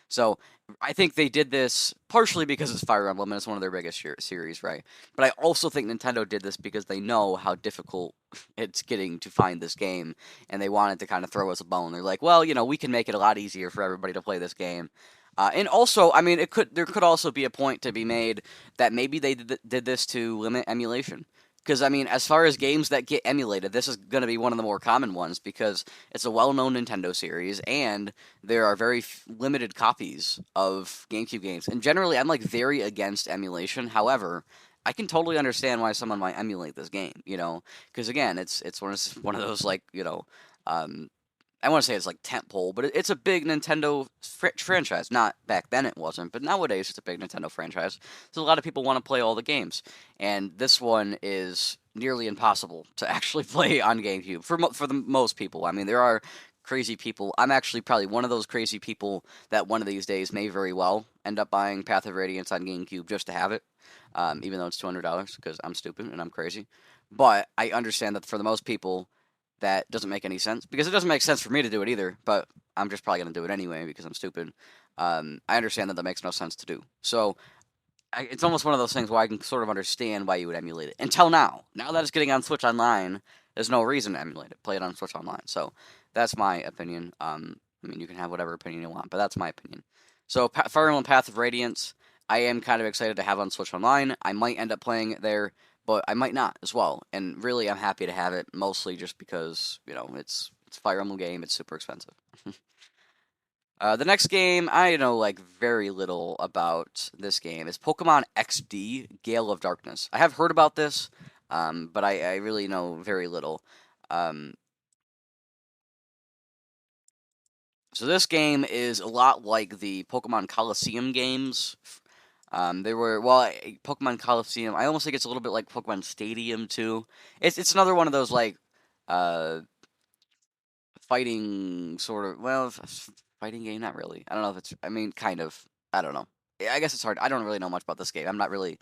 So, I think they did this partially because it's Fire Emblem, and it's one of their biggest series, right? But I also think Nintendo did this because they know how difficult it's getting to find this game, and they wanted to kind of throw us a bone. They're like, well, we can make it a lot easier for everybody to play this game. And also, I mean, there could also be a point to be made that maybe they did this to limit emulation. Because I mean, as far as games that get emulated, this is going to be one of the more common ones because it's a well-known Nintendo series, and there are very limited copies of GameCube games. And generally, I'm like very against emulation. However, I can totally understand why someone might emulate this game. Because again, it's one of those like um, I want to say it's like tentpole, but it's a big Nintendo franchise. Not back then it wasn't, but nowadays it's a big Nintendo franchise. So a lot of people want to play all the games, and this one is nearly impossible to actually play on GameCube for the most people. I mean, there are crazy people. I'm actually probably one of those crazy people that one of these days may very well end up buying Path of Radiance on GameCube just to have it, even though it's $200 because I'm stupid and I'm crazy. But I understand that for the most people that doesn't make any sense because it doesn't make sense for me to do it either. But I'm just probably gonna do it anyway because I'm stupid. I understand that makes no sense to do. So it's almost one of those things where I can sort of understand why you would emulate it. Until now, now that it's getting on Switch Online, there's no reason to emulate it. Play it on Switch Online. So that's my opinion. I mean, you can have whatever opinion you want, but that's my opinion. So Fire Emblem Path of Radiance, I am kind of excited to have on Switch Online. I might end up playing it there, but I might not as well. And really, I'm happy to have it, mostly just because it's a Fire Emblem game. It's super expensive. The next game, I know like very little about this game. Is Pokemon XD Gale of Darkness. I have heard about this, but I really know very little. Um, so this game is a lot like the Pokemon Coliseum games. They were Pokemon Coliseum. I almost think it's a little bit like Pokemon Stadium too. It's another one of those like uh fighting sort of fighting game. Not really. I don't know if it's. I mean, kind of. I don't know. I guess it's hard. I don't really know much about this game. I'm not really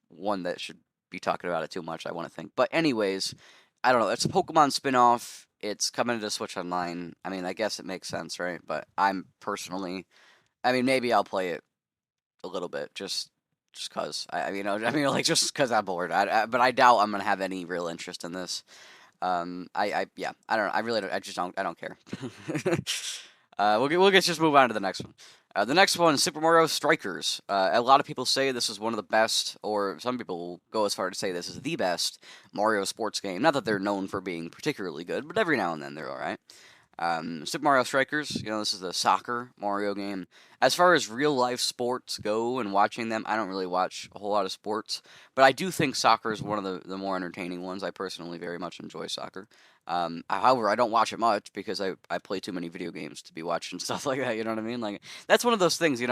one that should be talking about it too much. I want to think. But anyways, I don't know. It's a Pokemon spin-off. It's coming to Switch Online. I mean, I guess it makes sense, right? But I'm personally. I mean, maybe I'll play it a little bit just cause like just cause I'm bored. But I doubt I'm gonna have any real interest in this. Yeah, I don't know. I really don't, I just don't I don't care. We'll get just move on to the next one. The next one, Super Mario Strikers. A lot of people say this is one of the best, or some people will go as far to say this is the best Mario sports game. Not that they're known for being particularly good, but every now and then they're all right. Super Mario Strikers, this is a soccer Mario game. As far as real life sports go and watching them, I don't really watch a whole lot of sports, but I do think soccer is one of the more entertaining ones. I personally very much enjoy soccer. However, I don't watch it much because I play too many video games to be watching stuff like that. You know what I mean? Like that's one of those things.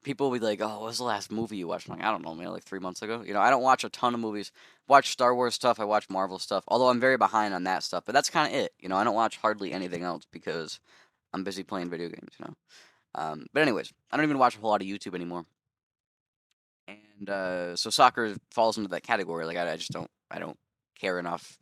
People will be like, "Oh, what was the last movie you watched?" I'm like, I don't know, man, like 3 months ago. I don't watch a ton of movies. Watch Star Wars stuff. I watch Marvel stuff. Although I'm very behind on that stuff, but that's kind of it. I don't watch hardly anything else because I'm busy playing video games. But anyways, I don't even watch a whole lot of YouTube anymore. And so soccer falls into that category. Like I just don't care enough.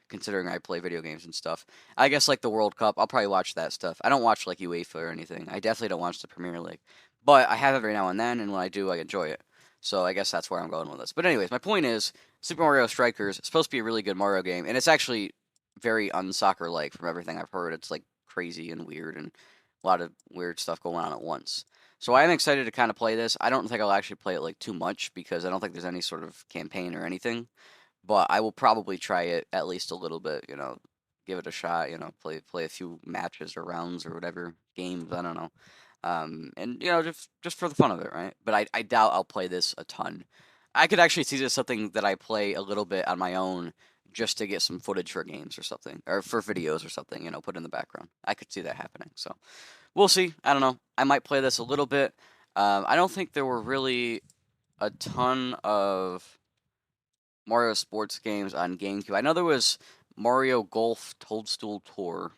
Considering I play video games and stuff. I guess like the World Cup, I'll probably watch that stuff. I don't watch like UEFA or anything. I definitely don't watch the Premier League, but I have every now and then, and when I do, I enjoy it. So I guess that's where I'm going with this. But anyways, my point is, Super Mario Strikers is supposed to be a really good Mario game, and it's actually very unsoccer like from everything I've heard. It's like crazy and weird and a lot of weird stuff going on at once. So I am excited to kind of play this. I don't think I'll actually play it like too much because I don't think there's any sort of campaign or anything. But I will probably try it at least a little bit. Give it a shot. Play a few matches or rounds or whatever games. I don't know. And just for the fun of it, right? But I doubt I'll play this a ton. I could actually see this as something that I play a little bit on my own just to get some footage for games or something, or for videos or something. Put in the background. I could see that happening. So we'll see. I don't know. I might play this a little bit. I don't think there were really a ton of Mario sports games on GameCube. I know there was Mario Golf Toadstool Tour.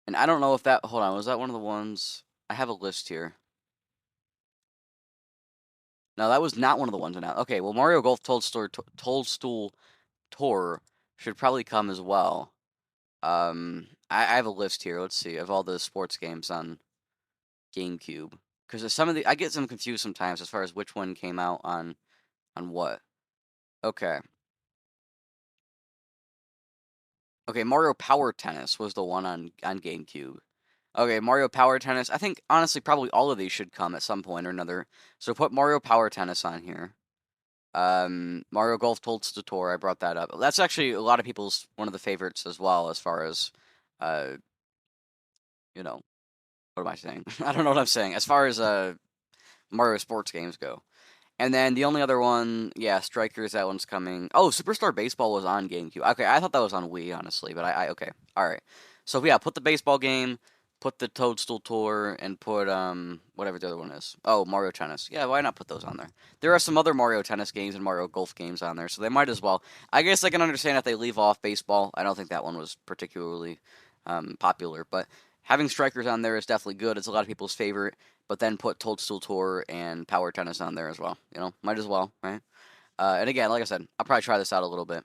And I don't know if that. Hold on, was that one of the ones? I have a list here. No, that was not one of the ones announced. Okay, well, Mario Golf Toadstool Tour should probably come as well. I have a list here. Let's see of all the sports games on GameCube because I get some confused sometimes as far as which one came out on what. Okay, okay. Mario Power Tennis was the one on GameCube. Okay, Mario Power Tennis. I think honestly, probably all of these should come at some point or another. So put Mario Power Tennis on here. Mario Golf Toadstool Tour. I brought that up. That's actually a lot of people's one of the favorites as well, as far as, uh, you know, what am I saying? I don't know what I'm saying. As far as Mario sports games go. And then the only other one, yeah, Strikers, that one's coming. Oh, Superstar Baseball was on GameCube. Okay, I thought that was on Wii, honestly, but okay. All right. So yeah, put the baseball game, put the Toadstool Tour, and put whatever the other one is. Oh, Mario Tennis. Yeah, why not put those on there? There are some other Mario Tennis games and Mario Golf games on there, so they might as well. I guess I can understand if they leave off baseball. I don't think that one was particularly popular, but having Strikers on there is definitely good. It's a lot of people's favorite, but then put Toadstool Tour and Power Tennis on there as well. Might as well, right? And again, like I said, I'll probably try this out a little bit.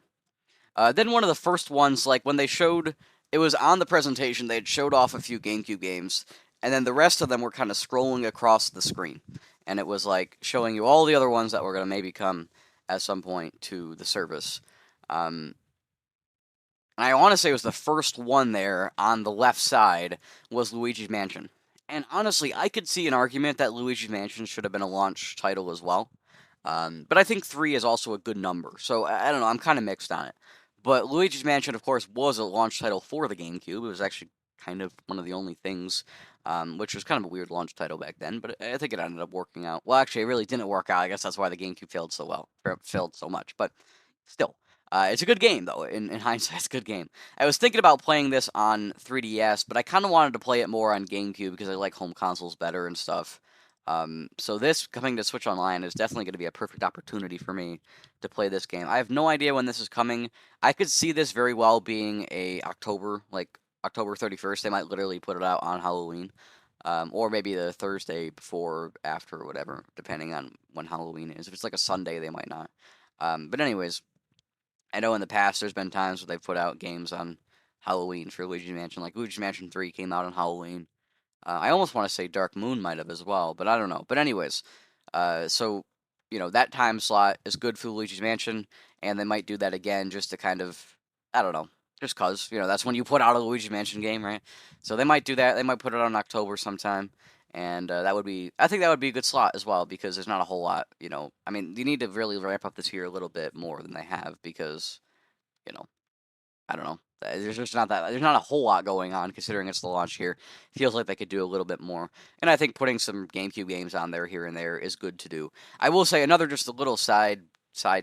Then one of the first ones, like when they showed, it was on the presentation, they had showed off a few GameCube games, and then the rest of them were kind of scrolling across the screen. And it was like showing you all the other ones that were going to maybe come at some point to the service. And I want to say it was the first one there on the left side was Luigi's Mansion. And honestly, I could see an argument that Luigi's Mansion should have been a launch title as well. But I think 3 is also a good number. So I don't know, I'm kind of mixed on it. But Luigi's Mansion, of course, was a launch title for the GameCube. It was actually kind of one of the only things, which was kind of a weird launch title back then. But I think it ended up working out. Well, actually, it really didn't work out. I guess that's why the GameCube failed so well, or failed so much. But still. It's a good game, though. In hindsight, it's a good game. I was thinking about playing this on 3DS, but I kind of wanted to play it more on GameCube because I like home consoles better and stuff. So this coming to Switch Online is definitely going to be a perfect opportunity for me to play this game. I have no idea when this is coming. I could see this very well being a October, like October 31st. They might literally put it out on Halloween. Or maybe the Thursday before, after, or whatever, depending on when Halloween is. If it's like a Sunday, they might not. But anyways, I know in the past there's been times where they've put out games on Halloween for Luigi's Mansion. Like Luigi's Mansion 3 came out on Halloween. I almost want to say Dark Moon might have as well, but I don't know. But anyways, so that time slot is good for Luigi's Mansion, and they might do that again just to kind of, I don't know, just cause that's when you put out a Luigi's Mansion game, right? So they might do that. They might put it out in October sometime, and I think that would be a good slot as well because there's not a whole lot. I mean, you need to really ramp up this year a little bit more than they have because you know I don't know. There's just not that. There's not a whole lot going on considering it's the launch here. Feels like they could do a little bit more, and I think putting some GameCube games on there here and there is good to do. I will say another just a little side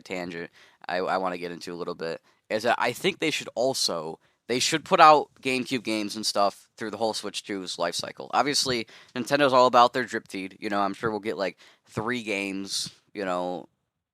tangent I want to get into a little bit is that I think they should put out GameCube games and stuff through the whole Switch 2's life cycle. Obviously, Nintendo's all about their drip feed. I'm sure we'll get like 3 games.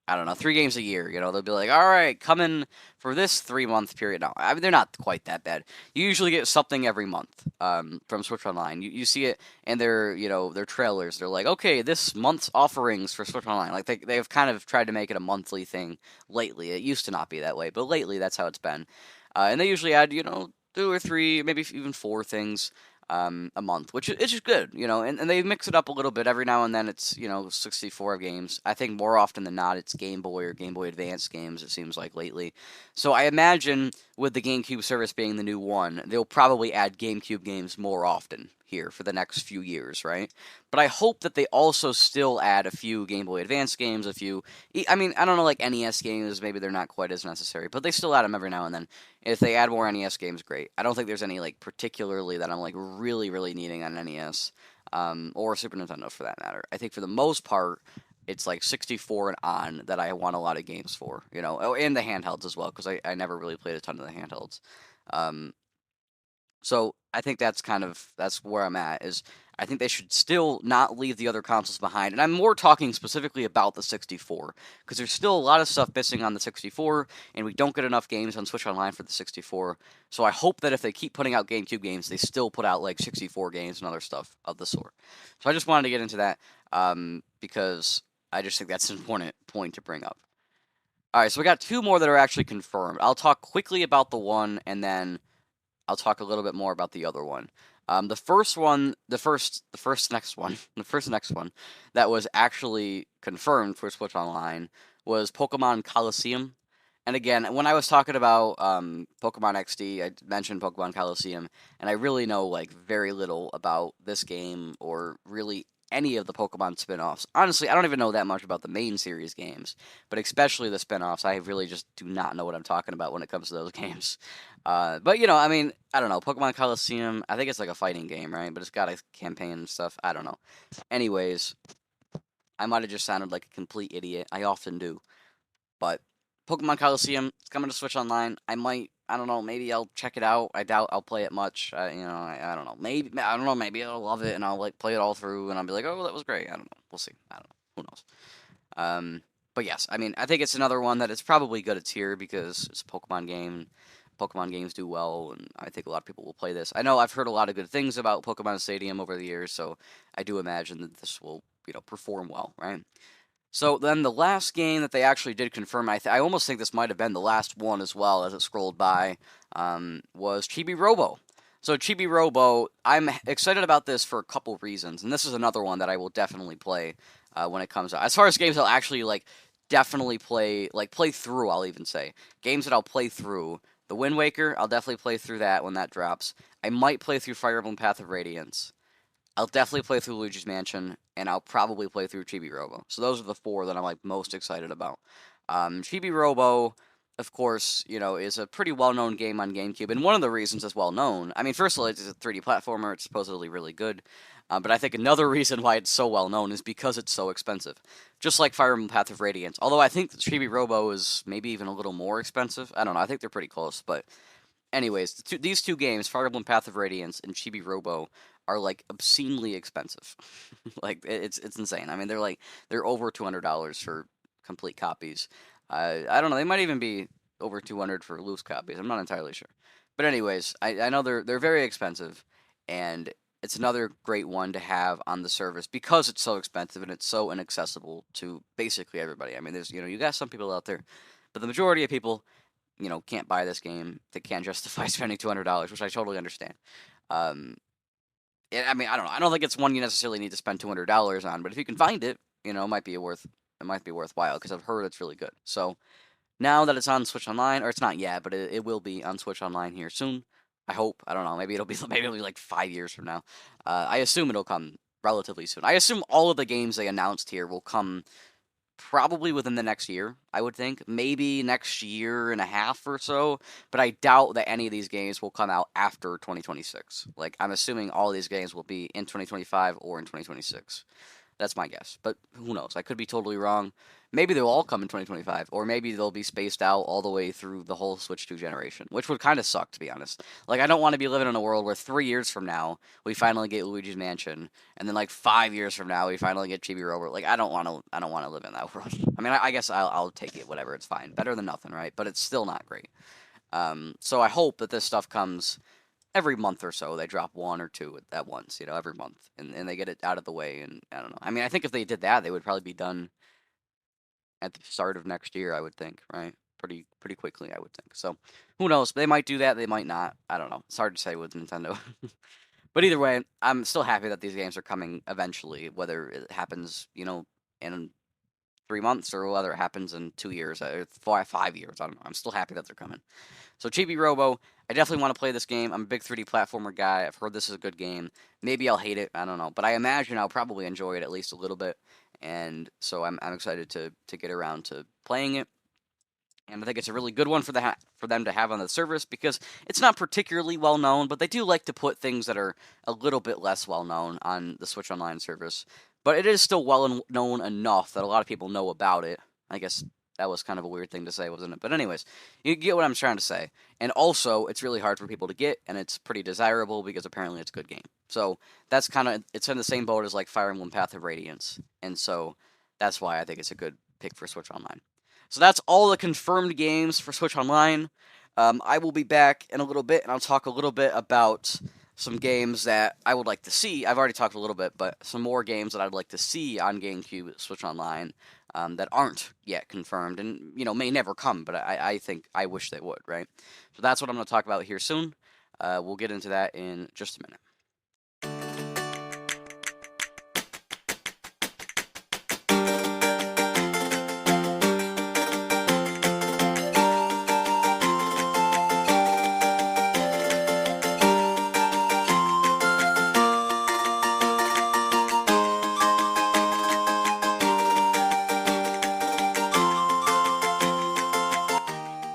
I don't know, 3 games a year. They'll be like, all right, coming for this 3 month period. No, I mean, they're not quite that bad. You usually get something every month from Switch Online. You see it in their trailers. They're like, okay, this month's offerings for Switch Online. Like they've kind of tried to make it a monthly thing lately. It used to not be that way, but lately that's how it's been. And they usually add 2 or 3, maybe even 4 things a month, which is just good, and they mix it up a little bit every now and then. It's 64 games. I think more often than not, it's Game Boy or Game Boy Advance games. It seems like lately. So I imagine with the GameCube service being the new one, they'll probably add GameCube games more often here for the next few years, right? But I hope that they also still add a few Game Boy Advance games, a few. I mean, I don't know, like NES games. Maybe they're not quite as necessary, but they still add them every now and then. If they add more NES games, great. I don't think there's any like particularly that I'm like really really needing on NES, or Super Nintendo for that matter. I think for the most part, it's like 64 and on that I want a lot of games for, and the handhelds as well because I never really played a ton of the handhelds. Um, so I think that's where I'm at is I think they should still not leave the other consoles behind. And I'm more talking specifically about the 64 because there's still a lot of stuff missing on the 64 and we don't get enough games on Switch Online for the 64. So I hope that if they keep putting out GameCube games, they still put out like 64 games and other stuff of the sort. So I just wanted to get into that because I just think that's an important point to bring up. All right, so we got 2 more that are actually confirmed. I'll talk quickly about the one and then I'll talk a little bit more about the other one. The first next one that was actually confirmed for Switch Online was Pokemon Colosseum. And again, when I was talking about Pokemon XD, I mentioned Pokemon Coliseum, and I really know like very little about this game or really any of the Pokemon spin-offs. Honestly, I don't even know that much about the main series games, but especially the spin-offs, I really just do not know what I'm talking about when it comes to those games. But you know, I mean, I don't know. Pokemon Coliseum, I think it's like a fighting game, right? But it's got a campaign and stuff. I don't know. Anyways, I might have just sounded like a complete idiot. I often do. But Pokemon Coliseum, it's coming to Switch Online. I don't know, maybe I'll check it out. I doubt I'll play it much. I don't know. I don't know, maybe I'll love it and I'll like play it all through and I'll be like, oh, that was great. I don't know. We'll see. I don't know. Who knows? But yes, I mean, I think it's another one that it's probably good it's here because it's a Pokemon game. Pokemon games do well, and I think a lot of people will play this. I know I've heard a lot of good things about Pokemon Stadium over the years, so I do imagine that this will, perform well, right? So then the last game that they actually did confirm, I almost think this might have been the last one as well as it scrolled by, was Chibi Robo. So Chibi Robo, I'm excited about this for a couple reasons, and this is another one that I will definitely play when it comes out. As far as games I'll actually definitely play through, I'll even say games that I'll play through. The Windwaker, I'll definitely play through that when that drops. I might play through Fire Emblem Path of Radiance. I'll definitely play through Luigi's Mansion, and I'll probably play through Chibi Robo. So those are the four that I'm most excited about. Chibi Robo, of course, is a pretty well-known game on GameCube, and one of the reasons it's well-known. I mean, first of all, it's a 3D platformer. It's supposedly really good, but I think another reason why it's so well-known is because it's so expensive. Just like Fire Emblem Path of Radiance. Although I think Chibi Robo is maybe even a little more expensive. I don't know. I think they're pretty close, but anyways, these two games, Fire Emblem Path of Radiance and Chibi Robo, are obscenely expensive. It's insane. I mean, they're over $200 for complete copies. I don't know. They might even be over 200 for loose copies. I'm not entirely sure. But anyways, I know they're very expensive, and it's another great one to have on the service because it's so expensive and it's so inaccessible to basically everybody. I mean, there's you got some people out there, but the majority of people can't buy this game. They can't justify spending $200, which I totally understand. Um, I mean, I don't know. I don't think it's one you necessarily need to spend $200 on, but if you can find it, it might be worthwhile because I've heard it's really good. So now that it's on Switch Online, or it's not yet, but it will be on Switch Online here soon. I hope. I don't know. Maybe it'll be like 5 years from now. I assume it'll come relatively soon. I assume all of the games they announced here will come probably within the next year, I would think. Maybe next year and a half or so, but I doubt that any of these games will come out after 2026. I'm assuming all of these games will be in 2025 or in 2026. That's my guess, but who knows? I could be totally wrong. Maybe they'll all come in 2025, or maybe they'll be spaced out all the way through the whole Switch 2 generation, which would kind of suck, to be honest. I don't want to be living in a world where 3 years from now, we finally get Luigi's Mansion, and then 5 years from now, we finally get Chibi Robo. I don't want to live in that world. I mean, I guess I'll take it, whatever, it's fine. Better than nothing, right? But it's still not great. So I hope that this stuff comes every month or so. They drop one or two at once, every month, and they get it out of the way, and I don't know. I mean, I think if they did that, they would probably be done at the start of next year, I would think, right? Pretty quickly, I would think. So, who knows? They might do that, they might not. I don't know. It's hard to say with Nintendo. But either way, I'm still happy that these games are coming eventually, whether it happens, in 3 months or whether it happens in 2 years or 5 years. I don't know. I'm still happy that they're coming. So Chibi Robo, I definitely want to play this game. I'm a big 3D platformer guy. I've heard this is a good game. Maybe I'll hate it. I don't know. But I imagine I'll probably enjoy it at least a little bit. And so I'm excited to get around to playing it. And I think it's a really good one for them to have on the service because it's not particularly well known, but they do like to put things that are a little bit less well known on the Switch Online service. But it is still well known enough that a lot of people know about it. I guess that was kind of a weird thing to say, wasn't it? But anyways, you get what I'm trying to say. And also, it's really hard for people to get, and it's pretty desirable because apparently it's a good game. So that's it's in the same boat as Fire Emblem Path of Radiance. And so that's why I think it's a good pick for Switch Online. So that's all the confirmed games for Switch Online. I will be back in a little bit, and I'll talk a little bit about some games that I would like to see. I've already talked a little bit, but some more games that I'd like to see on GameCube Switch Online that aren't yet confirmed and, may never come, but I think I wish they would, right? So that's what I'm going to talk about here soon. We'll get into that in just a minute.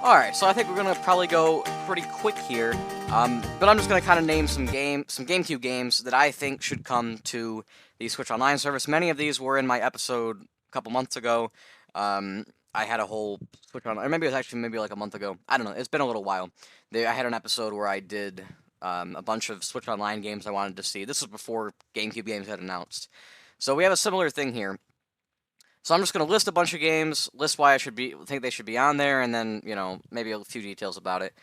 Alright, so I think we're gonna probably go pretty quick here, but I'm just gonna kind of name some GameCube games that I think should come to the Switch Online service. Many of these were in my episode a couple months ago. I had a whole Switch Online, or maybe it was actually maybe like a month ago. I don't know. It's been a little while. I had an episode where I did a bunch of Switch Online games I wanted to see. This was before GameCube games had announced. So we have a similar thing here. So I'm just going to list a bunch of games, list why I think they should be on there, and then, you know, maybe a few details about it.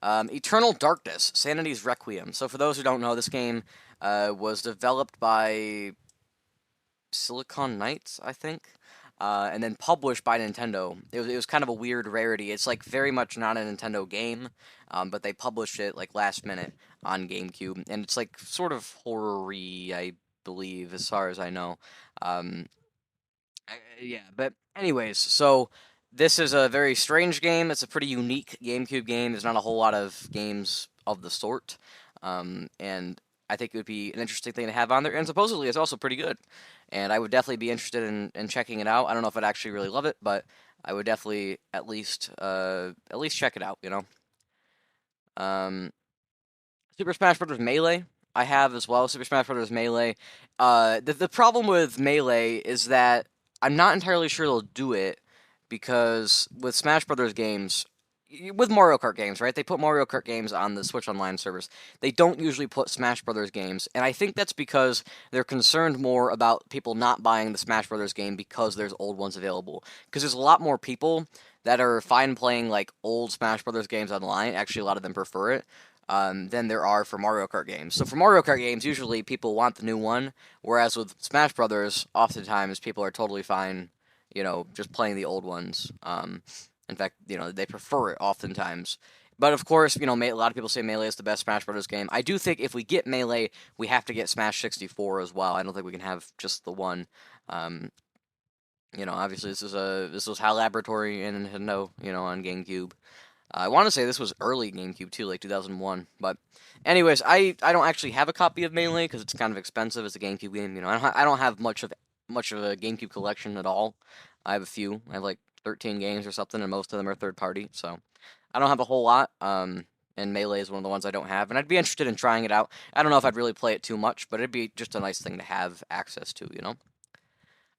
Eternal Darkness, Sanity's Requiem. So for those who don't know, this game was developed by Silicon Knights, I think, and then published by Nintendo. It was kind of a weird rarity. It's like very much not a Nintendo game, but they published it like last minute on GameCube, and it's like sort of horror-y, I believe, as far as I know. Yeah, but anyways, so this is a very strange game. It's a pretty unique GameCube game. There's not a whole lot of games of the sort, and I think it would be an interesting thing to have on there. And supposedly, it's also pretty good, and I would definitely be interested in checking it out. I don't know if I'd actually really love it, but I would definitely at least check it out. You know, Super Smash Bros. Melee. I have as well. Super Smash Bros. Melee. The problem with Melee is that I'm not entirely sure they'll do it, because with Smash Brothers games, with Mario Kart games, right? They put Mario Kart games on the Switch Online service. They don't usually put Smash Brothers games, and I think that's because they're concerned more about people not buying the Smash Brothers game because there's old ones available. Because there's a lot more people that are fine playing like old Smash Brothers games online. Actually, a lot of them prefer it. Than there are for Mario Kart games. So for Mario Kart games, usually people want the new one, whereas with Smash Brothers, oftentimes people are totally fine, you know, just playing the old ones. In fact, you know, they prefer it oftentimes. But of course, you know, a lot of people say Melee is the best Smash Brothers game. I do think if we get Melee, we have to get Smash 64 as well. I don't think we can have just the one. You know, obviously this was HAL Laboratory and Nintendo, you know, on GameCube. I want to say this was early GameCube too, like 2001. But anyways, I don't actually have a copy of Melee because it's kind of expensive. It's a GameCube game, you know. I don't have much of a GameCube collection at all. I have a few. I have like 13 games or something, and most of them are third party. So I don't have a whole lot. And Melee is one of the ones I don't have, and I'd be interested in trying it out. I don't know if I'd really play it too much, but it'd be just a nice thing to have access to, you know.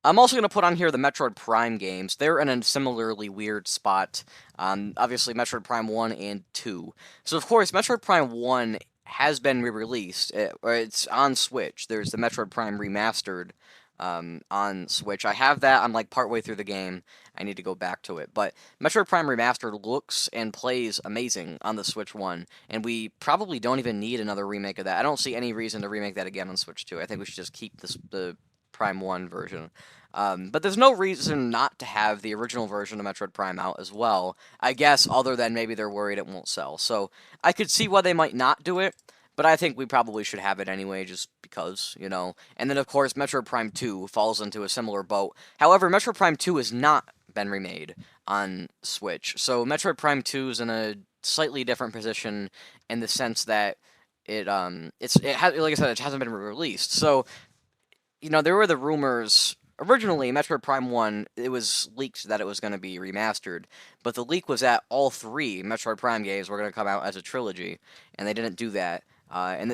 I'm also going to put on here the Metroid Prime games. They're in a similarly weird spot. Obviously, Metroid Prime 1 and 2. So, of course, Metroid Prime 1 has been re-released. It's on Switch. There's the Metroid Prime Remastered on Switch. I have that. I'm, like, partway through the game. I need to go back to it. But Metroid Prime Remastered looks and plays amazing on the Switch 1. And we probably don't even need another remake of that. I don't see any reason to remake that again on Switch 2. I think we should just keep the Prime 1 version. But there's no reason not to have the original version of Metroid Prime out as well, I guess, other than maybe they're worried it won't sell. So I could see why they might not do it, but I think we probably should have it anyway, just because, you know. And then, of course, Metroid Prime 2 falls into a similar boat. However, Metroid Prime 2 has not been remade on Switch, so Metroid Prime 2 is in a slightly different position in the sense that like I said, it hasn't been released. So, you know, there were the rumors. Originally, Metroid Prime 1, it was leaked that it was going to be remastered, but the leak was that all three Metroid Prime games were going to come out as a trilogy, and they didn't do that.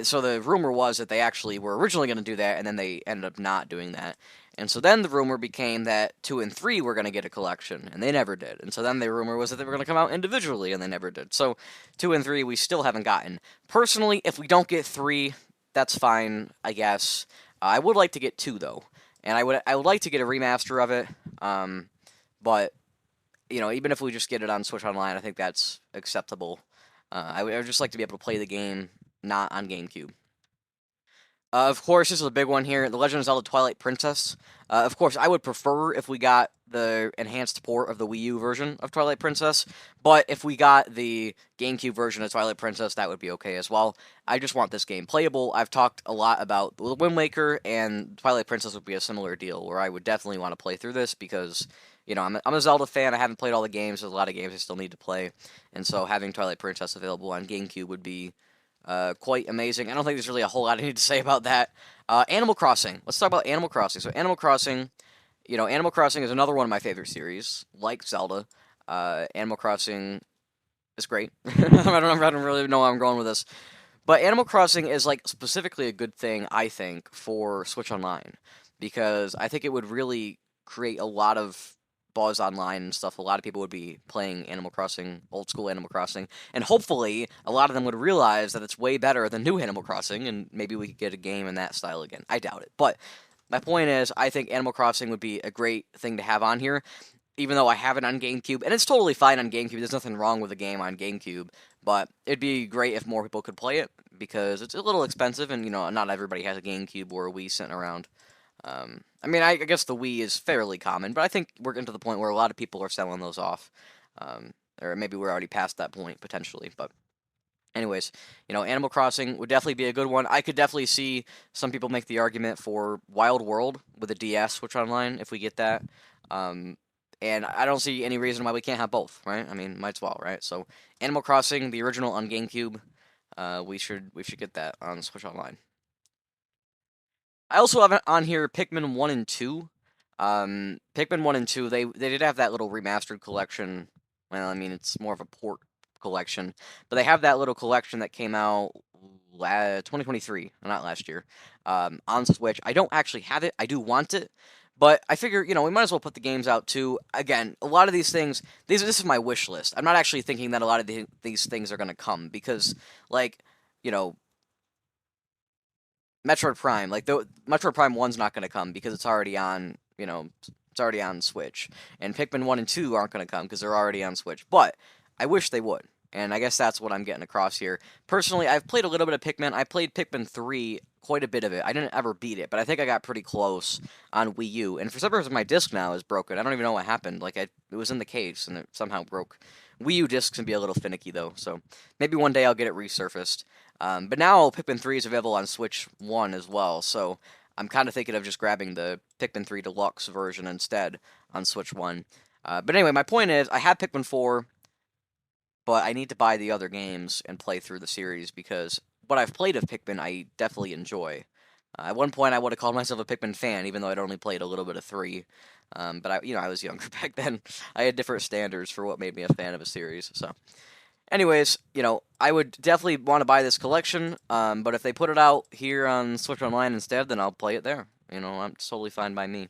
So the rumor was that they actually were originally going to do that, and then they ended up not doing that. And so then the rumor became that 2 and 3 were going to get a collection, and they never did. And so then the rumor was that they were going to come out individually, and they never did. So 2 and 3 we still haven't gotten. Personally, if we don't get 3, that's fine, I guess. I would like to get 2, though. And I would like to get a remaster of it, but, you know, even if we just get it on Switch Online, I think that's acceptable. I would just like to be able to play the game not on GameCube. Of course, this is a big one here, The Legend of Zelda Twilight Princess. Of course, I would prefer if we got the enhanced port of the Wii U version of Twilight Princess, but if we got the GameCube version of Twilight Princess, that would be okay as well. I just want this game playable. I've talked a lot about Windwaker, and Twilight Princess would be a similar deal, where I would definitely want to play through this, because, you know, I'm a Zelda fan. I haven't played all the games. There's a lot of games I still need to play, and so having Twilight Princess available on GameCube would be quite amazing. I don't think there's really a whole lot I need to say about that. Animal Crossing. Let's talk about Animal Crossing. So Animal Crossing, you know, Animal Crossing is another one of my favorite series, like Zelda. Animal Crossing is great. I don't really know where I'm going with this. But Animal Crossing is like specifically a good thing, I think, for Switch Online because I think it would really create a lot of buzz online and stuff. A lot of people would be playing Animal Crossing, old school Animal Crossing, and hopefully a lot of them would realize that it's way better than new Animal Crossing, and maybe we could get a game in that style again. I doubt it, but my point is, I think Animal Crossing would be a great thing to have on here even though I have it on GameCube, and it's totally fine on GameCube. There's nothing wrong with the game on GameCube, but it'd be great if more people could play it because it's a little expensive, and not everybody has a GameCube or a Wii sitting around. I mean, I guess the Wii is fairly common, but I think we're getting to the point where a lot of people are selling those off, or maybe we're already past that point potentially. But anyways, Animal Crossing would definitely be a good one. I could definitely see some people make the argument for Wild World with a DS Switch Online if we get that. Um, and I don't see any reason why we can't have both, right? I mean, might as well, right? So, Animal Crossing, the original on GameCube, we should get that on Switch Online. I also have on here Pikmin 1 and 2. Pikmin 1 and 2, they did have that little remastered collection. Well, I mean, it's more of a port collection, but they have that little collection that came out 2023, not last year, on Switch. I don't actually have it. I do want it, but I figure, we might as well put the games out too. Again, a lot of these things, this is my wish list. I'm not actually thinking that a lot of these things are going to come because, like, you know, Metroid Prime, like the Metroid Prime 1's not going to come because it's already on, it's already on Switch. And Pikmin 1 and 2 aren't going to come because they're already on Switch. But I wish they would. And I guess that's what I'm getting across here. Personally, I've played a little bit of Pikmin. I played Pikmin 3, quite a bit of it. I didn't ever beat it, but I think I got pretty close on Wii U. And for some reason, my disc now is broken. I don't even know what happened. Like, it was in the case, and it somehow broke. Wii U discs can be a little finicky, though, so maybe one day I'll get it resurfaced. But now Pikmin 3 is available on Switch 1 as well, so I'm kind of thinking of just grabbing the Pikmin 3 Deluxe version instead on Switch 1. But anyway, my point is, I have Pikmin 4, but I need to buy the other games and play through the series because what I've played of Pikmin, I definitely enjoy. At one point, I would have called myself a Pikmin fan, even though I'd only played a little bit of 3. But I was younger back then. I had different standards for what made me a fan of a series, so. Anyways, I would definitely want to buy this collection, but if they put it out here on Switch Online instead, then I'll play it there. I'm totally fine by me.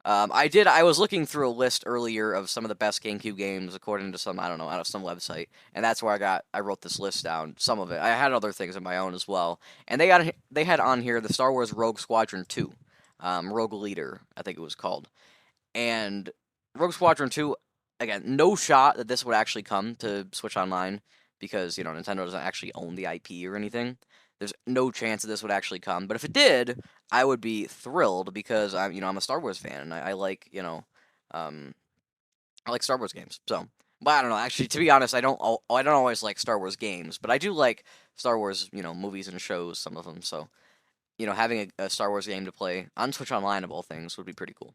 I was looking through a list earlier of some of the best GameCube games according to some, I don't know, out of some website, and that's where I wrote this list down. Some of it. I had other things of my own as well, and they had on here the Star Wars Rogue Squadron 2, Rogue Leader, I think it was called, and Rogue Squadron 2. Again, no shot that this would actually come to Switch Online because, Nintendo doesn't actually own the IP or anything. There's no chance that this would actually come. But if it did, I would be thrilled because I'm a Star Wars fan and I like, um, I like Star Wars games. So, but I don't know. Actually, to be honest, I don't always like Star Wars games, but I do like Star Wars, movies and shows, some of them. So, having a Star Wars game to play on Switch Online of all things would be pretty cool.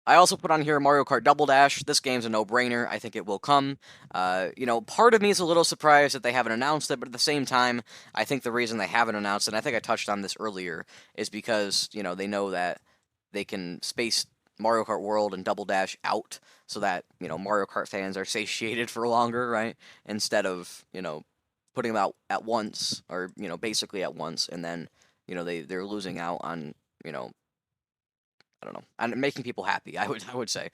I also put on here Mario Kart Double Dash. This game's a no-brainer. I think it will come. Part of me is a little surprised that they haven't announced it, but at the same time, I think the reason they haven't announced it, and I think I touched on this earlier, is because, they know that they can space Mario Kart World and Double Dash out so that, Mario Kart fans are satiated for longer, right? Instead of, putting them out at once, or, basically at once, and then, they're losing out on, I don't know, and making people happy. I would say.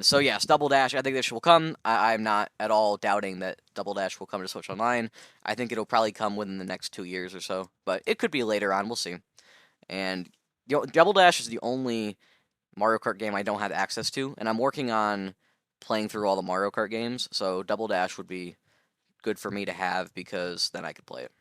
So yes, Double Dash. I think this will come. I'm not at all doubting that Double Dash will come to Switch Online. I think it'll probably come within the next 2 years or so, but it could be later on. We'll see. And Double Dash is the only Mario Kart game I don't have access to, and I'm working on playing through all the Mario Kart games. So Double Dash would be good for me to have because then I could play it.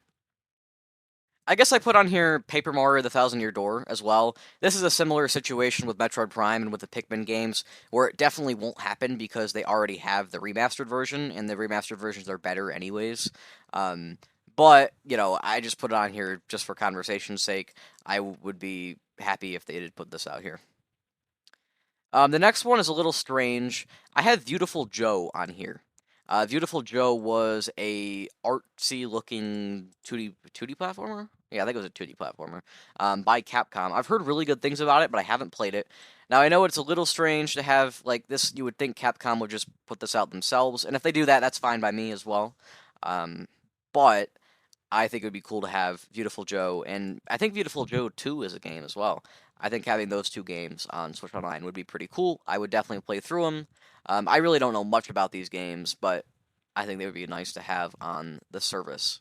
I guess I put on here Paper Mario: The Thousand Year Door as well. This is a similar situation with Metroid Prime and with the Pikmin games, where it definitely won't happen because they already have the remastered version, and the remastered versions are better anyways. Um, but I just put it on here just for conversation's sake. I would be happy if they did put this out here. The next one is a little strange. I have Beautiful Joe on here. Beautiful Joe was a artsy looking 2D platformer. Yeah, I think it was a 2D platformer by Capcom. I've heard really good things about it, but I haven't played it. Now I know it's a little strange to have like this. You would think Capcom would just put this out themselves, and if they do that, that's fine by me as well. Um, but I think it would be cool to have Beautiful Joe, and I think Beautiful Joe 2 is a game as well. I think having those two games on Switch Online would be pretty cool. I would definitely play through them. I really don't know much about these games, but I think they would be nice to have on the service.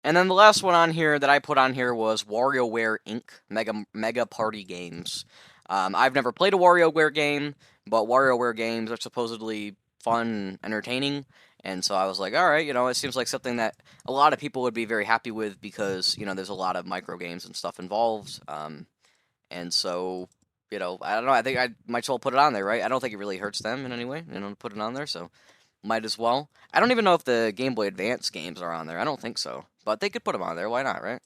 And then the last one on here that I put on here was WarioWare Inc. Mega Party Games. I've never played a WarioWare game, but WarioWare games are supposedly fun and entertaining. And so I was like, all right, it seems like something that a lot of people would be very happy with because, there's a lot of micro games and stuff involved. And so, I don't know. I think I might as well put it on there, right? I don't think it really hurts them in any way, to put it on there. So might as well. I don't even know if the Game Boy Advance games are on there. I don't think so. But they could put them on there. Why not, right?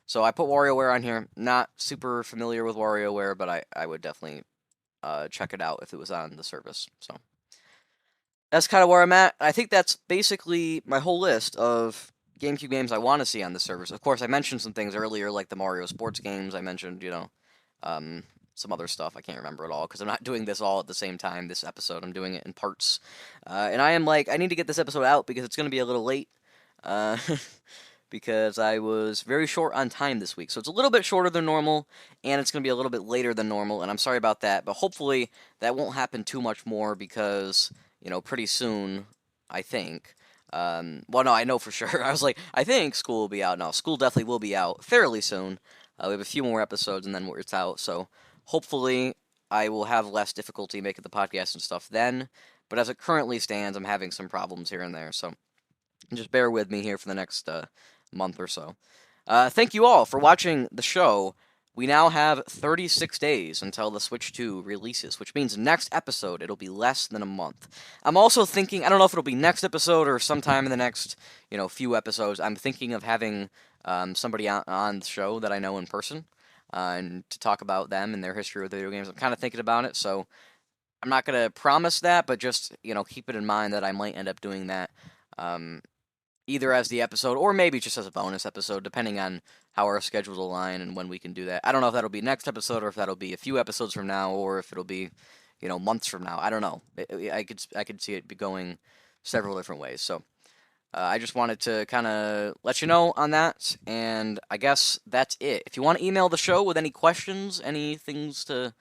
So I put WarioWare on here. Not super familiar with WarioWare, but I would definitely check it out if it was on the service. So that's kind of where I'm at. I think that's basically my whole list of GameCube games I want to see on the service. Of course, I mentioned some things earlier, like the Mario sports games. I mentioned, some other stuff. I can't remember it all because I'm not doing this all at the same time. This episode, I'm doing it in parts, and I am like, I need to get this episode out because it's going to be a little late, uh, because I was very short on time this week. So it's a little bit shorter than normal, and it's going to be a little bit later than normal, and I'm sorry about that. But hopefully that won't happen too much more because pretty soon, I think. Well, no, I know for sure. I was like, I think school will be out. No, school definitely will be out fairly soon. We have a few more episodes, and then it's out. So hopefully, I will have less difficulty making the podcast and stuff then. But as it currently stands, I'm having some problems here and there. So just bear with me here for the next month or so. Thank you all for watching the show. We now have 36 days until the Switch 2 releases, which means next episode it'll be less than a month. I'm also thinking, I don't know if it'll be next episode or sometime in the next, few episodes. I'm thinking of having somebody on the show that I know in person, and to talk about them and their history with video games. I'm kind of thinking about it, so I'm not gonna promise that, but just keep it in mind that I might end up doing that. Either as the episode or maybe just as a bonus episode, depending on how our schedules align and when we can do that. I don't know if that'll be next episode or if that'll be a few episodes from now or if it'll be, months from now. I don't know. I could see it be going several different ways. So I just wanted to kind of let you know on that, and I guess that's it. If you want to email the show with any questions, any things for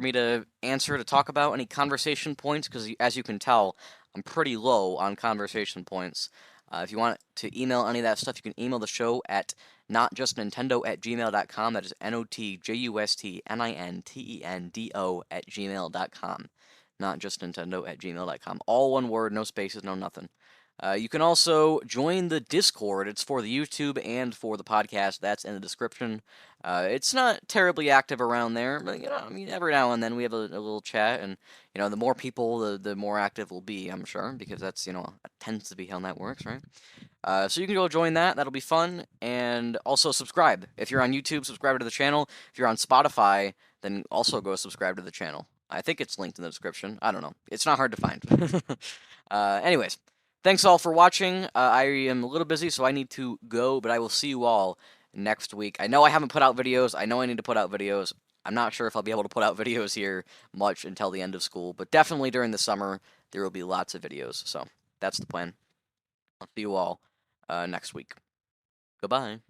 me to answer, to talk about, any conversation points, because as you can tell, I'm pretty low on conversation points. If you want to email any of that stuff, you can email the show at notjustnintendo@gmail.com. That is notjustnintendo@gmail.com. Notjustnintendo@gmail.com. All one word, no spaces, no nothing. You can also join the Discord. It's for the YouTube and for the podcast. That's in the description. It's not terribly active around there, but every now and then we have a little chat, and the more people, the more active we'll be, I'm sure, because that's tends to be how that works, right? So you can go join that. That'll be fun, and also subscribe. If you're on YouTube, subscribe to the channel. If you're on Spotify, then also go subscribe to the channel. I think it's linked in the description. I don't know. It's not hard to find. Anyways. Thanks all for watching. I am a little busy, so I need to go, but I will see you all next week. I know I haven't put out videos. I know I need to put out videos. I'm not sure if I'll be able to put out videos here much until the end of school, but definitely during the summer, there will be lots of videos. So that's the plan. I'll see you all next week. Goodbye.